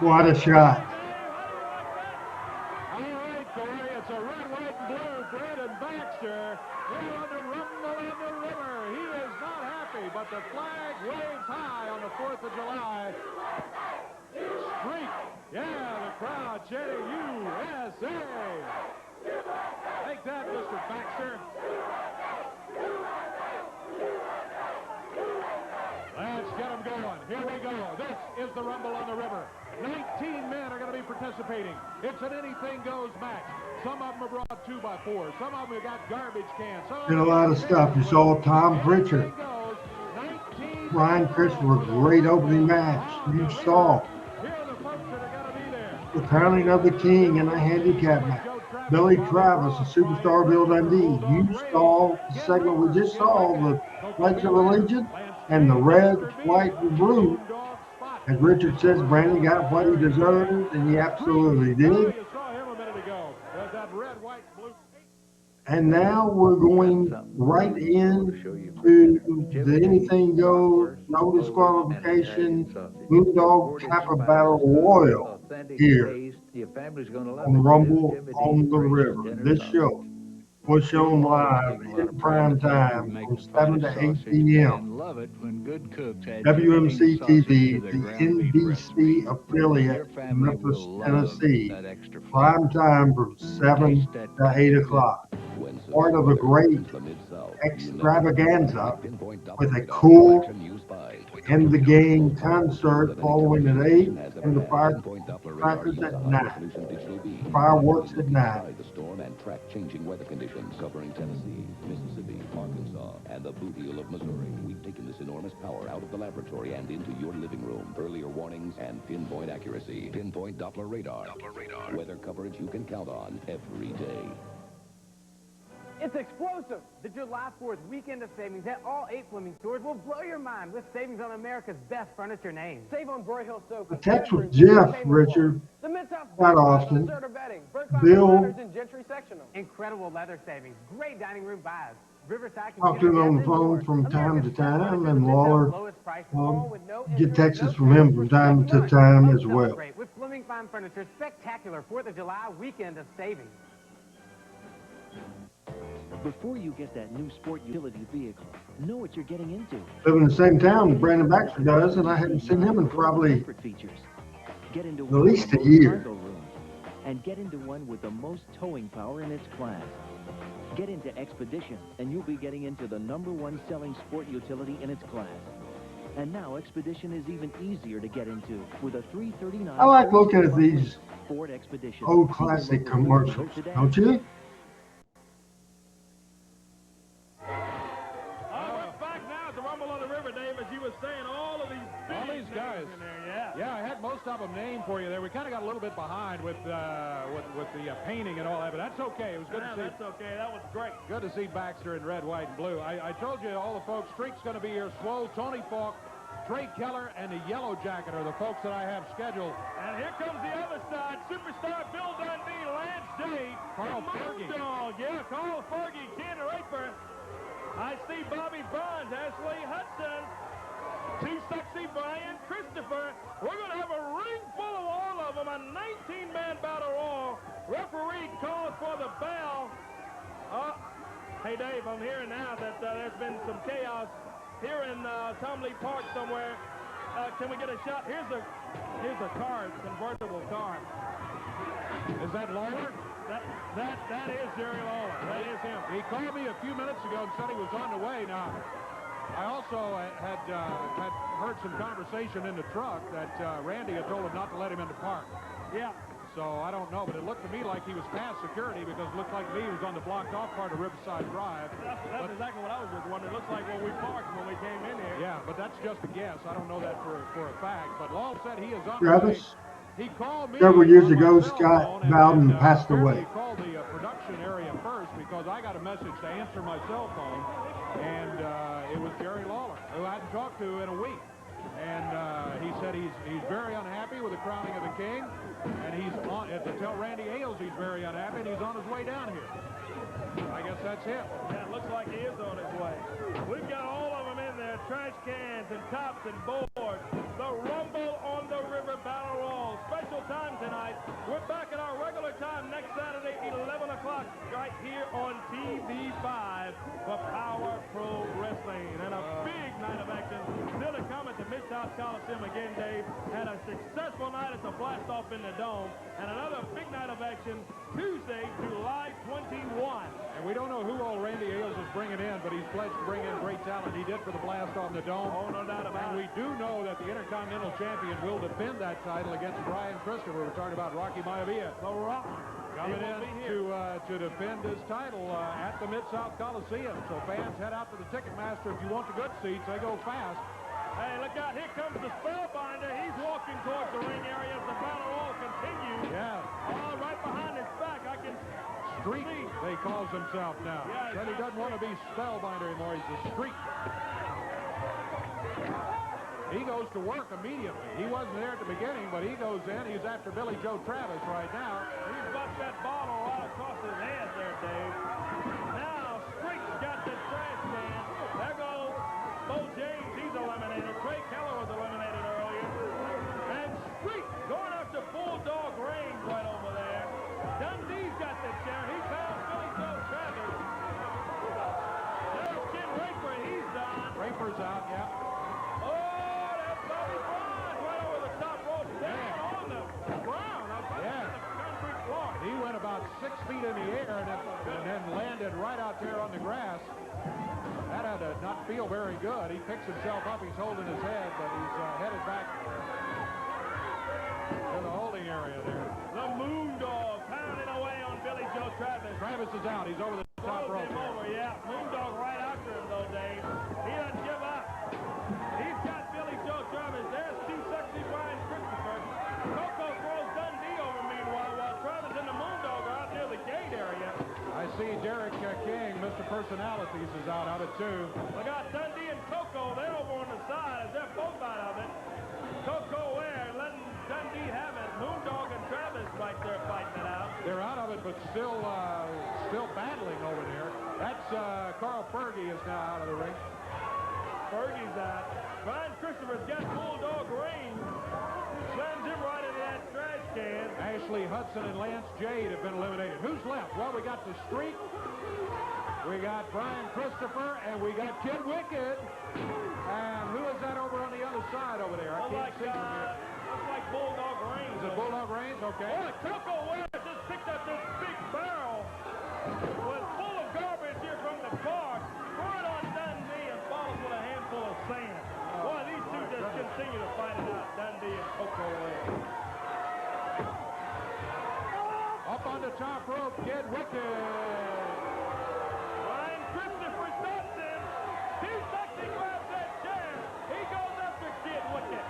What a shot. All right, Corey, it's a red, white, and blue. Brandon Baxter. We're on the rumble on the river. He is not happy, but the flag waves high on the 4th of July. Streak. Yeah, the crowd chanting USA. Take that, Mr. Baxter. Let's get them going. Here we go. This is the Rumble on the River. 19 men are going to be participating. It's an anything-goes match. Some of them are brought 2x4. Some of them have got garbage cans. Did a lot of stuff. You saw Tom Pritchard, Ryan Christopher, great opening match. You saw the crowning of the king in a handicap match. Billy Travis, a superstar Bill Dundee. You saw the segment we just saw, the Pledge of Allegiance, and the red, white, and blue. As Richard says, Brandon got what he deserved, and he absolutely did. And now we're going right into the anything goes, no disqualification, Moondog type of battle royal here on Rumble on the River. This show was shown live in prime time from 7 to 8 p.m. WMC TV, the NBC affiliate in Memphis, Tennessee. Prime time from 7 to 8 o'clock. Part of a great extravaganza with a cool end the game concert following at 8 and the firecrackers at 9. Fireworks at 9. The storm and track changing weather conditions covering Tennessee, Mississippi, Arkansas, and the Blue Deal of Missouri. We've taken this enormous power out of the laboratory and into your living room. Earlier warnings and pinpoint accuracy. Pinpoint Doppler radar. Weather coverage you can count on every day. It's explosive! The July 4th weekend of savings at all 8 Fleming stores will blow your mind with savings on America's best furniture names. Save on Broyhill sofa. I text with Jeff, Richard, quite often. Bill, incredible leather savings. Great dining room buys. Riverside talk to him on the phone from time to time, and Lawler get texts from him from time to time as well. With Fleming Fine Furniture, spectacular 4th of July weekend of savings. Before you get that new sport utility vehicle, know what you're getting into. Live in the same town Brandon Baxter does, and I haven't seen him in probably Get into at least a year. And get into one with the most towing power in its class. Get into Expedition, and you'll be getting into the #1 selling sport utility in its class. And now Expedition is even easier to get into with a $339. I like looking at these Ford Expedition. old classic commercials, don't you? Guys, yeah, I had most of them named for you there. We kind of got a little bit behind with the painting and all that, but that's okay. It was good to see. That's okay. That was great. Good to see Baxter in red, white, and blue. I told you all the folks. Streak's going to be here. Swole, Tony Falk, Trey Keller, and the Yellow Jacket are the folks that I have scheduled. And here comes the other side. Superstar Bill Dundee, Lance Day, Carl Fergie. Moondog. Yeah, Carl Fergie, Ken Raper. I see Bobby Bonds, Ashley Hudson. Too Sexy Brian Christopher. We're going to have a ring full of all of them, a 19-man battle royal. Referee calls for the bell. Hey, Dave, I'm hearing now that there's been some chaos here in Tom Lee Park somewhere. Can we get a shot? Here's a car, convertible car. Is that Lawler? That is Jerry Lawler. That is him. He called me a few minutes ago and said he was on the way. Now, I also had heard some conversation in the truck that Randy had told him not to let him in the park. Yeah. So I don't know, but it looked to me like he was past security because it looked like to me he was on the blocked off part of Riverside Drive. That's exactly what I was just wondering. It looks like when we parked when we came in here. Yeah, but that's just a guess. I don't know that for a fact. But Lawler said he is on Travis, he called me several years ago, Scott Bowden passed away. He called the production area first because I got a message to answer my cell phone, and it was Jerry Lawler, who I hadn't talked to in a week. And he said he's very unhappy with the crowning of the king, and he's on. To tell Randy Hales he's very unhappy, and he's on his way down here. I guess that's him. Yeah, it looks like he is on his way. We've got all of them in there, trash cans and tops and boards. The Rumble on the River River Battle Royal. Special time tonight. We're back at our regular time next Saturday, 11 o'clock, right here on TV5 for Power Pro Wrestling. And a big night of action still to come at the Mid-South Coliseum again, Dave. Had a successful night at the Blast-Off in the Dome. And another big night of action Tuesday, July 21. And we don't know who all Randy Hales is bringing in, but he's pledged to bring in great talent. He did for the Blast-Off in the Dome. Oh, no doubt about it. And we do know that the Intercontinental Champion will defend that title against Brian Christopher. We're talking about Rocky Maivia. The Rock. Coming in to defend his title at the Mid-South Coliseum. So fans, head out to the Ticketmaster if you want the good seats. They go fast. Hey, look out. Here comes the Spellbinder. He's walking towards the ring area as the battle royal continues. Yeah. Oh, right behind his back. I can Streak, they calls himself now. Yeah, Said he doesn't want to be Spellbinder anymore. He's a Streak. He goes to work immediately. He wasn't there at the beginning, but he goes in. He's after Billy Joe Travis right now. He's bucked that bottle right across his head there, Dave. Now, Streak's got the trash can. There goes Bo James. He's eliminated. Trey Keller was eliminated earlier. And Streak going after Bulldog Reigns right over there. Dundee's got the chair. He found Billy Joe Travis. There's Ken Raper. He's done. Raper's out, yeah. He went about 6 feet in the air and then landed right out there on the grass. That had to not feel very good. He picks himself up. He's holding his head, but he's headed back to the holding area there. The Moondog pounding away on Billy Joe Travis. Travis is out. He's over the top rope. Him over, yeah. Moondog right after him, though, Dave. He doesn't give up. He's got Billy Joe Travis. There's Too Sexy Brian Christopher. Coco throws Dundee over, meanwhile, while Travis and the Moondog are out near the gate area. I see Derek King, Mr. Personalities, is out of it, too. Look out, Dundee and Coco, they're over on the side as they're both out of it. Coco there, letting Dundee have it. Moondog and Travis right there fighting it out. They're out of it, but still battling over there. That's Carl Fergie is now out of the ring. Fergie's out. Brian Christopher's got Bulldog Reigns. Slams him right into that trash can. Ashley Hudson and Lance Jade have been eliminated. Who's left? Well, we got the Streak. We got Brian Christopher, and we got Kid Wicked. And who is that over on the other side over there? I can't see from here. Looks like Bulldog Reigns. Is it Bulldog Reigns? Okay. Boy, Coco Ware just picked up this big barrel. Was full of garbage here from the car. Threw it on Dundee and follows with a handful of sand. Boy, these two just continue to fight it out, Dundee and Coco Ware. Up on the top rope, Kid Wicked. Brian Christopher stops him. Too Sexy grabs that chair. He goes after Kid Wicked.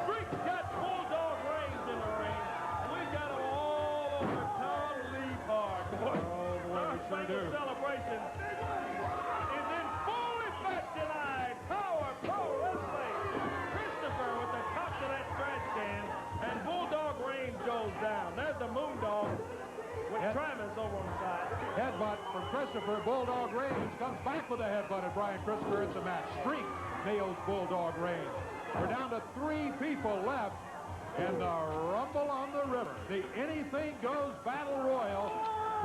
Streak's got Bulldog Reigns in the ring. We've got him all over Tom Lee Park. Our special celebration is in full effect tonight. Power Pro Wrestling. Christopher with the top of that trash can, and Bulldog Reigns goes down. There's the Moondog with Travis over on the side. Headbutt from Christopher. Bulldog Reigns comes back with a headbutt at Brian Christopher. It's a match. Streak nails Bulldog Reigns. We're down to 3 people left in the Rumble on the River. The Anything Goes Battle Royal.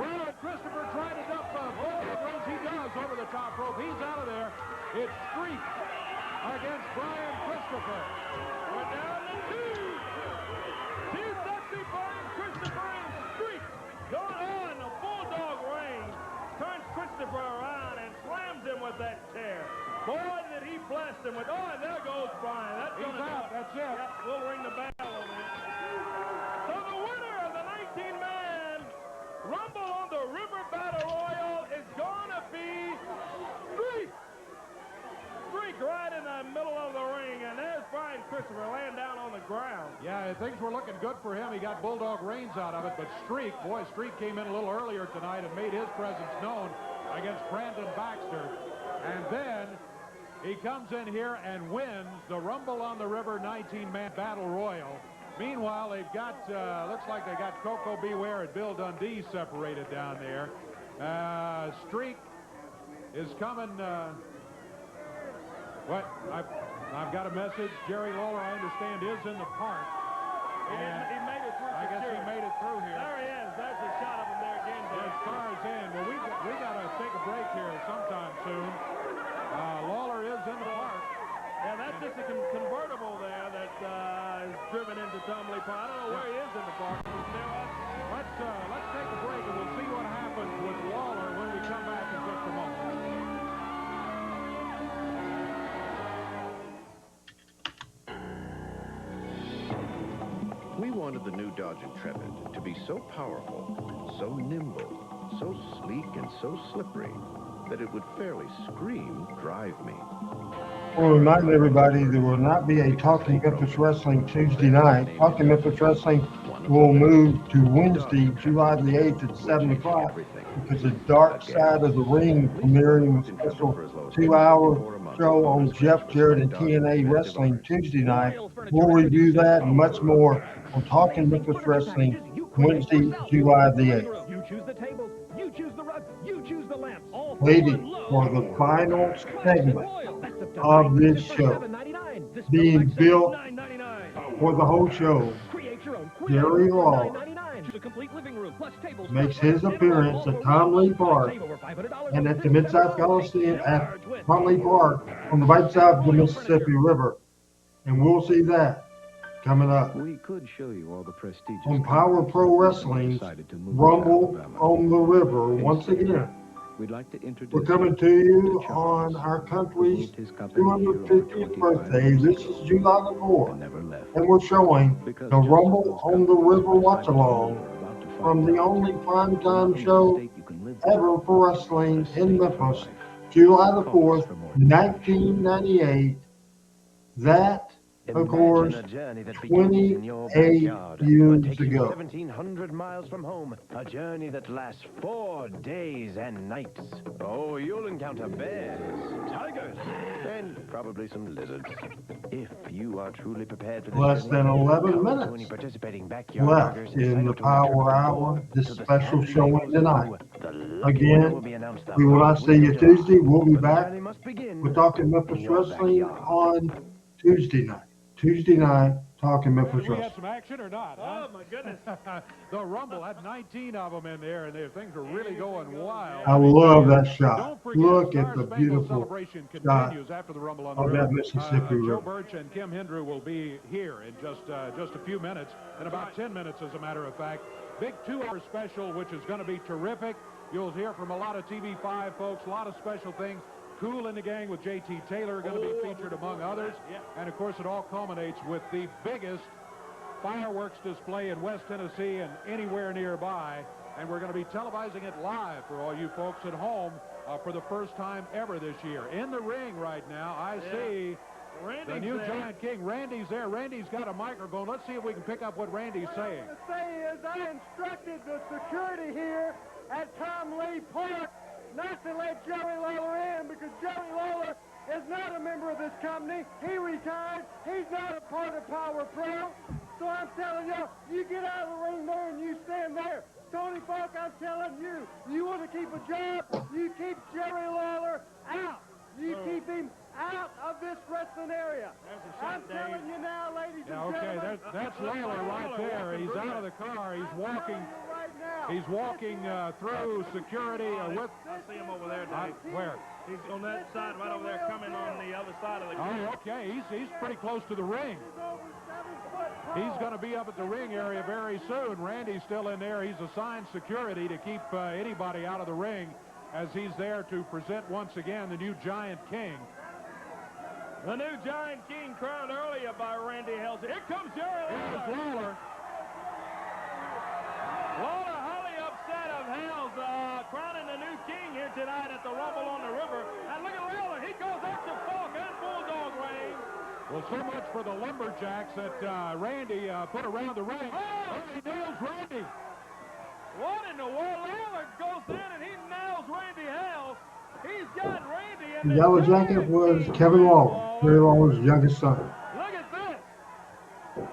Brian Christopher trying to dump Bulldog Reigns. He does over the top rope. He's out of there. It's Streak against Brian Christopher. We're down to 2. Too Sexy Brian Christopher and Streak. Going on, the Bulldog Reigns turns Christopher around and slams him with that chair. Boy, did he blast him with, oh, and there goes Brian. He's out, that's it. Yep, we'll ring the bell on it. So the winner of the 19-man Rumble on the River Battle Royal is going to be Streak. Streak right in the middle of the ring, and there's Brian Christopher laying down on the ground. Yeah, things were looking good for him. He got Bulldog Reigns out of it, but Streak came in a little earlier tonight and made his presence known against Brandon Baxter. And then he comes in here and wins the Rumble on the River 19-man Battle Royal. Meanwhile, they've got, looks like they got Coco Beware and Bill Dundee separated down there. Streak is coming, I've got a message. Jerry Lawler, I understand, is in the park. He made it through. I guess he made it through here. There he is. There's a shot of him there again, Dave. Stars in. Well, we got to take a break here sometime soon. Lawler is in the park. Yeah, that's just a convertible there that is driven into Tom Lee Park. I don't know where he is in the park. Let's take a break and we'll see what happens with Lawler when we come back in just a moment. We wanted the new Dodge Intrepid to be so powerful, so nimble, so sleek, and so slippery that it would fairly scream, "Drive me." I want to remind everybody there will not be a Talking Memphis Wrestling Tuesday night. Talking Memphis Wrestling will move to Wednesday, July the 8th at 7 o'clock because the Dark Side of the Ring premiering a special 2-hour show on Jeff Jarrett and TNA Wrestling Tuesday night. We'll review that and much more on Talking Memphis Wrestling Wednesday, July the 8th. You choose the tables, you choose the rugs, you choose the lamps. All Waiting for the final segment of this show, being built for the whole show. Jerry Lawler makes his appearance at Tom Lee Park and at the Mid-South Coliseum at Tom Lee Park on the right side of the Mississippi River. And we'll see that coming up We could show you all the prestigious on Power Pro Wrestling's Rumble on the River. Once again, We'd like to introduce we're coming to you on our country's 250th birthday. This is July the 4th, and we're showing the Rumble on the River watch-along from the only primetime show ever for wrestling in Memphis, July the 4th, 1998. That, of course, 28 years ago. 1,700 miles from home, a journey that lasts 4 days and nights. Oh, you'll encounter bears, tigers, and probably some lizards. If you are truly prepared for this Less than 11 minutes left in the Power Hour, this special showing tonight. Again, we will not see you Tuesday. We'll be back. We're talking Memphis Wrestling on Tuesday night. Tuesday night, talking Memphis We had Wrestling. some action or not? Oh, my goodness. The Rumble had 19 of them in there, and things are really going wild. I love that shot. Don't forget, Look at Star the Spangled beautiful celebration shot continues after the Rumble on the of River. that Mississippi Joe River. Birch and Kim Hendry will be here in just a few minutes, in about 10 minutes, as a matter of fact. Big 2-hour special, which is going to be terrific. You'll hear from a lot of TV5 folks, a lot of special things. Cool in the Gang with J.T. Taylor going to be featured among others. And, of course, it all culminates with the biggest fireworks display in West Tennessee and anywhere nearby. And we're going to be televising it live for all you folks at home for the first time ever this year. In the ring right now, I see the new Giant King. Randy's there. Randy's got a microphone. Let's see if we can pick up what Randy's saying. What I'm going to say is I instructed the security here at Tom Lee Park not to let Jerry Lawler in because Jerry Lawler is not a member of this company. He retired. He's not a part of Power Pro. So I'm telling you, you get out of the ring there and you stand there. Tony Falk, I'm telling you, you want to keep a job, you keep Jerry Lawler out. You keep him out of this wrestling area. I'm telling you now, ladies and gentlemen. That's Lawler right there. He's out of the car. He's walking. He's walking through security with. I see him over there, Dave. Where? He's on that side right over there, coming on the other side of the car. Oh, okay. He's pretty close to the ring. He's going to be up at the ring area very soon. Randy's still in there. He's assigned security to keep anybody out of the ring as he's there to present once again the new Giant King. The new Giant King crowned earlier by Randy Hales. Here comes Jerry Lawler. Lawler highly upset of Hales crowning the new king here tonight at the Rumble on the River. And look at Lawler. He goes after Falk and Bulldog Ring. Well, so much for the lumberjacks that Randy put around the ring. Oh! He nails Randy. What in the world? Lawler goes in and he nails Randy Hales. He's got Randy in The Yellow Jacket was Kevin Lawler, Jerry Lawler's youngest son. Look at this.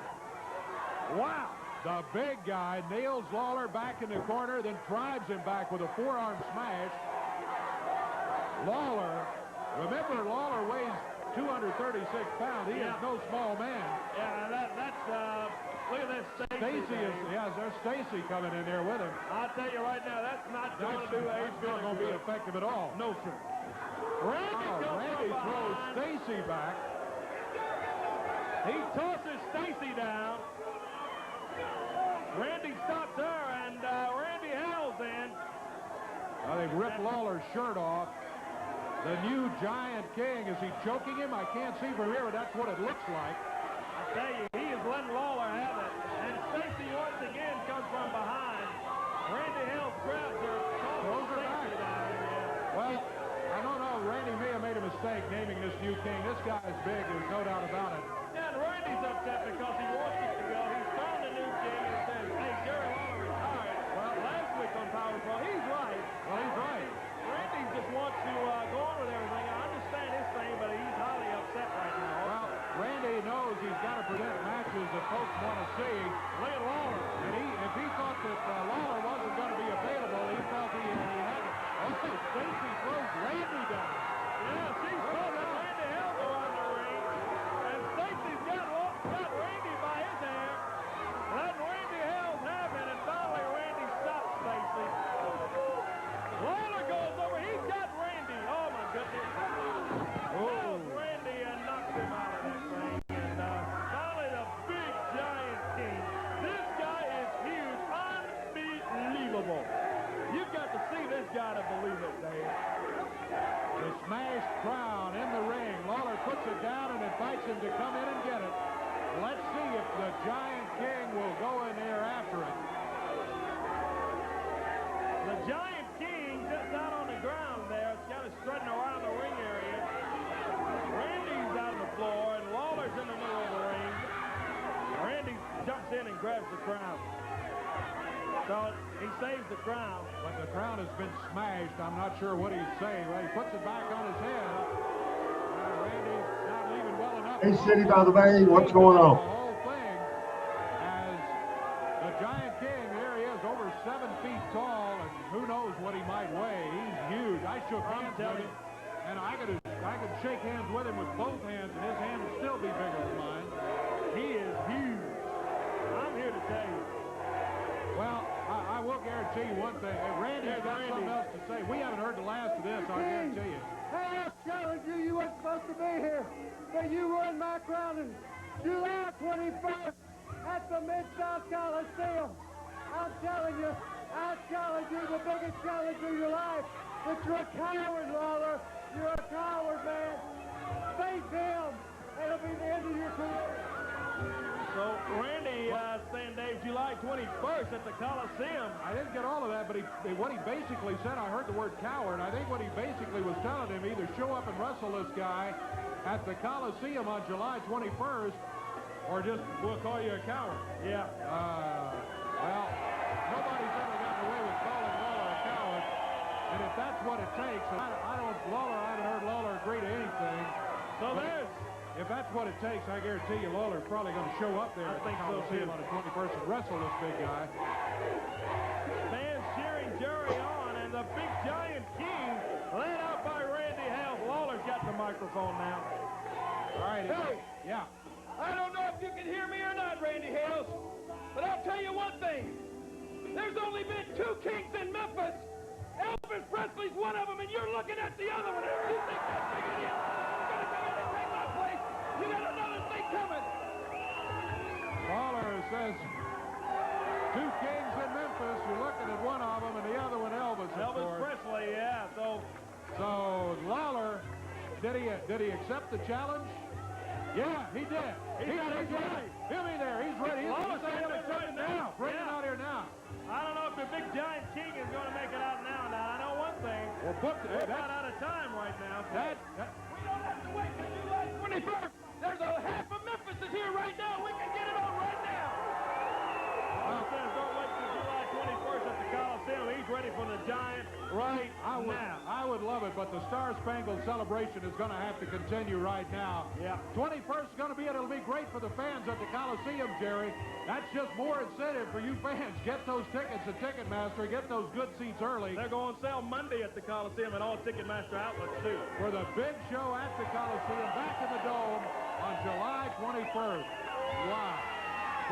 Wow. The big guy nails Lawler back in the corner, then drives him back with a forearm smash. Lawler, remember, Lawler weighs 236 pounds. He is no small man. Yeah, that's look at this Stacy is, there's Stacy coming in there with him. I'll tell you right now, that's not going to do That's not going to be effective at all. No, sir. Randy throws Stacy back. He tosses Stacy down. Randy stops her, and Randy Hales in. They've ripped Lawler's shirt off. The new Giant King, is he choking him? I can't see from here, but that's what it looks like. I tell you, he is letting Lawler have it. And Stacy once again comes from behind. Randy Hales grabs her, throws her back. Well, I don't know. Randy may have made a mistake naming this new king. This guy is big. There's no doubt about it. Yeah, and Randy's upset because he wants it to go. He's found a new king and says, hey, Jerry Lawler retired. Well, last week on Power Pro, he's right. Well, he's right. Randy just wants to go on with everything. I understand his thing, but he's highly upset right now. Well, Randy knows he's got to present matches that folks want to see. Look at Lawler. And if he thought that Lawler wasn't going to be available, he thought he had it. Also, Stacy throws Randy down. Yeah, she's throwing Randy Hales around the ring. And Stacy's got Randy by his hair. Letting Randy Hales have it, and finally Randy stops Stacy. Lawler goes over. He's got Randy. Oh, my goodness. Oh, Randy and knocks him out of that thing. And finally the big Giant King. This guy is huge. Unbelievable. You've got to see this guy to believe it, Dave. The smashed crown in the ring. Lawler puts it down and invites him to come in and get it. Let's see if the Giant King will go in there after it. The Giant King just out on the ground there. It's kind of strutting around the ring area. Randy's out on the floor, and Lawler's in the middle of the ring. Randy jumps in and grabs the crown. So he saves the crown. But the crown has been smashed. I'm not sure what he's saying. Well, he puts it back on his head. Randy's not leaving well enough. Hey, City by the Bay, what's going on? The whole thing as the Giant King, there he is, over 7 feet tall, and who knows what he might weigh. He's huge. I shook hands with him, and I could shake hands with him with both hands, and his hand would still be bigger than mine. He is huge. I'm here to tell you. Well, I will guarantee you one thing. Randy's got something else to say. We haven't heard the last of this, I'll guarantee you. Hey, I challenge you. You weren't supposed to be here, but you won my crown in July 21st at the Mid-South Coliseum. I'm telling you, I challenge you, the biggest challenge of your life. But you're a coward, Lawler. You're a coward, man. Face him. It'll be the end of your career. So Randy saying, Dave, July 21st at the Coliseum. I didn't get all of that, but what he basically said, I heard the word coward. I think what he basically was telling him, either show up and wrestle this guy at the Coliseum on July 21st, or just, we'll call you a coward. Yeah. Well, nobody's ever gotten away with calling Lawler a coward. And if that's what it takes, and I haven't heard Lawler agree to anything. So there's... If that's what it takes, I guarantee you Lawler's probably going to show up there at the Coliseum on the 21st and wrestle this big guy. Fans cheering Jerry on, and the big Giant King led out by Randy Hales. Lawler's got the microphone now. All right. Hey. Yeah. I don't know if you can hear me or not, Randy Hales, but I'll tell you one thing. There's only been 2 kings in Memphis. Elvis Presley's one of them, and you're looking at the other one. You think that's big of a deal? You're going to come in and take my place. You got another thing coming. Lawler says 2 kings in Memphis. You're looking at one of them, and the other one Elvis. Elvis Presley, yeah. So Lawler, did he accept the challenge? Yeah, he did. He's ready. He'll be there. He's ready. Lawler's saying he'll accept it now. Bring it out here now. I don't know if the big Giant King is going to make it out now. Now, I know one thing. Well, we're not out of time right now. We don't have to wait till July 21st. There's a half of Memphis is here right now. We can get it on right now. Don't wait till July 21st at the Coliseum. He's ready for the Giant right now. I would love it it, but the Star Spangled Celebration is going to have to continue right now. Yeah. 21st is going to be it. It'll be great for the fans at the Coliseum, Jerry. That's just more incentive for you fans. Get those tickets at Ticketmaster. Get those good seats early. They're going to sell Monday at the Coliseum and all Ticketmaster outlets, too. For the big show at the Coliseum, back in the Dome on July 21st. Wow.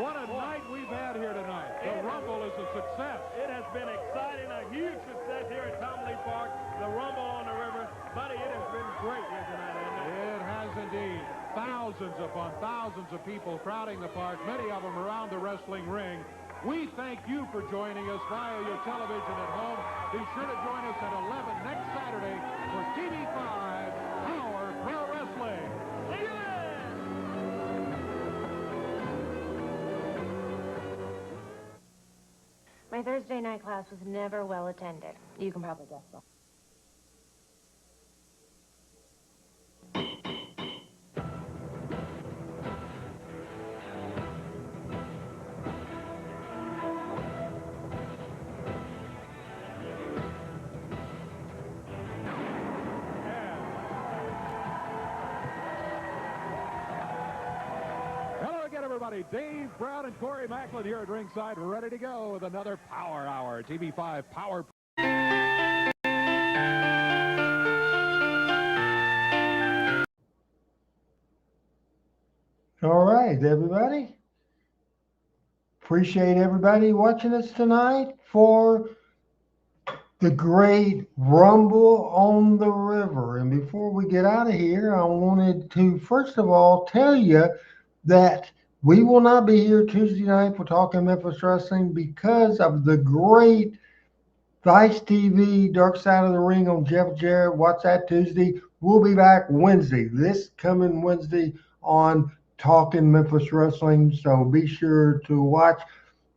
What a night we've had here tonight. The Rumble is a success. It has been exciting, a huge success here at Tom Lee Park. The Rumble on the river. Buddy, it has been great here tonight, hasn't it? It has indeed. Thousands upon thousands of people crowding the park, many of them around the wrestling ring. We thank you for joining us via your television at home. Be sure to join us at 11 next Saturday for TV5 Power Pro Wrestling. See you then! My Thursday night class was never well attended. You can probably guess that. Everybody, Dave Brown and Corey Macklin here at ringside, ready to go with another Power Hour, TV5 Power. All right, everybody. Appreciate everybody watching us tonight for the great Rumble on the River. And before we get out of here, I wanted to, first of all, tell you that we will not be here Tuesday night for Talking Memphis Wrestling because of the great Vice TV Dark Side of the Ring on Jeff Jarrett. Watch that Tuesday. We'll be back Wednesday, this coming Wednesday, on Talking Memphis Wrestling. So be sure to watch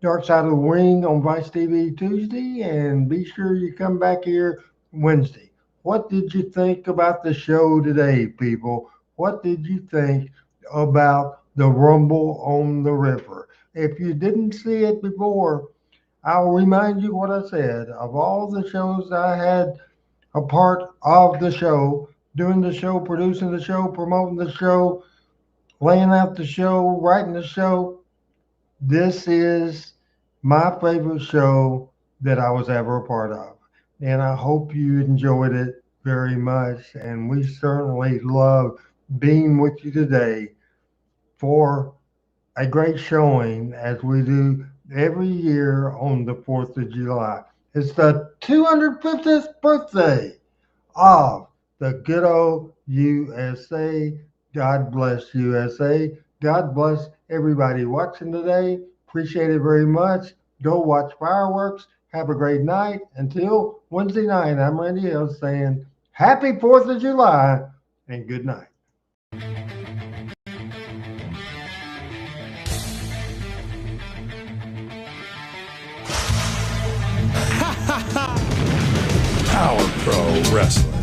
Dark Side of the Ring on Vice TV Tuesday, and be sure you come back here Wednesday. What did you think about the show today, people? What did you think about the Rumble on the River? If you didn't see it before, I'll remind you what I said. Of all the shows I had a part of the show, doing the show, producing the show, promoting the show, laying out the show, writing the show, this is my favorite show that I was ever a part of. And I hope you enjoyed it very much. And we certainly love being with you today for a great showing as we do every year on the 4th of July. It's the 250th birthday of the good old USA. God bless USA. God bless everybody watching today. Appreciate it very much. Go watch fireworks. Have a great night. Until Wednesday night, I'm Randy Hales saying happy 4th of July and good night. Power Pro Wrestling.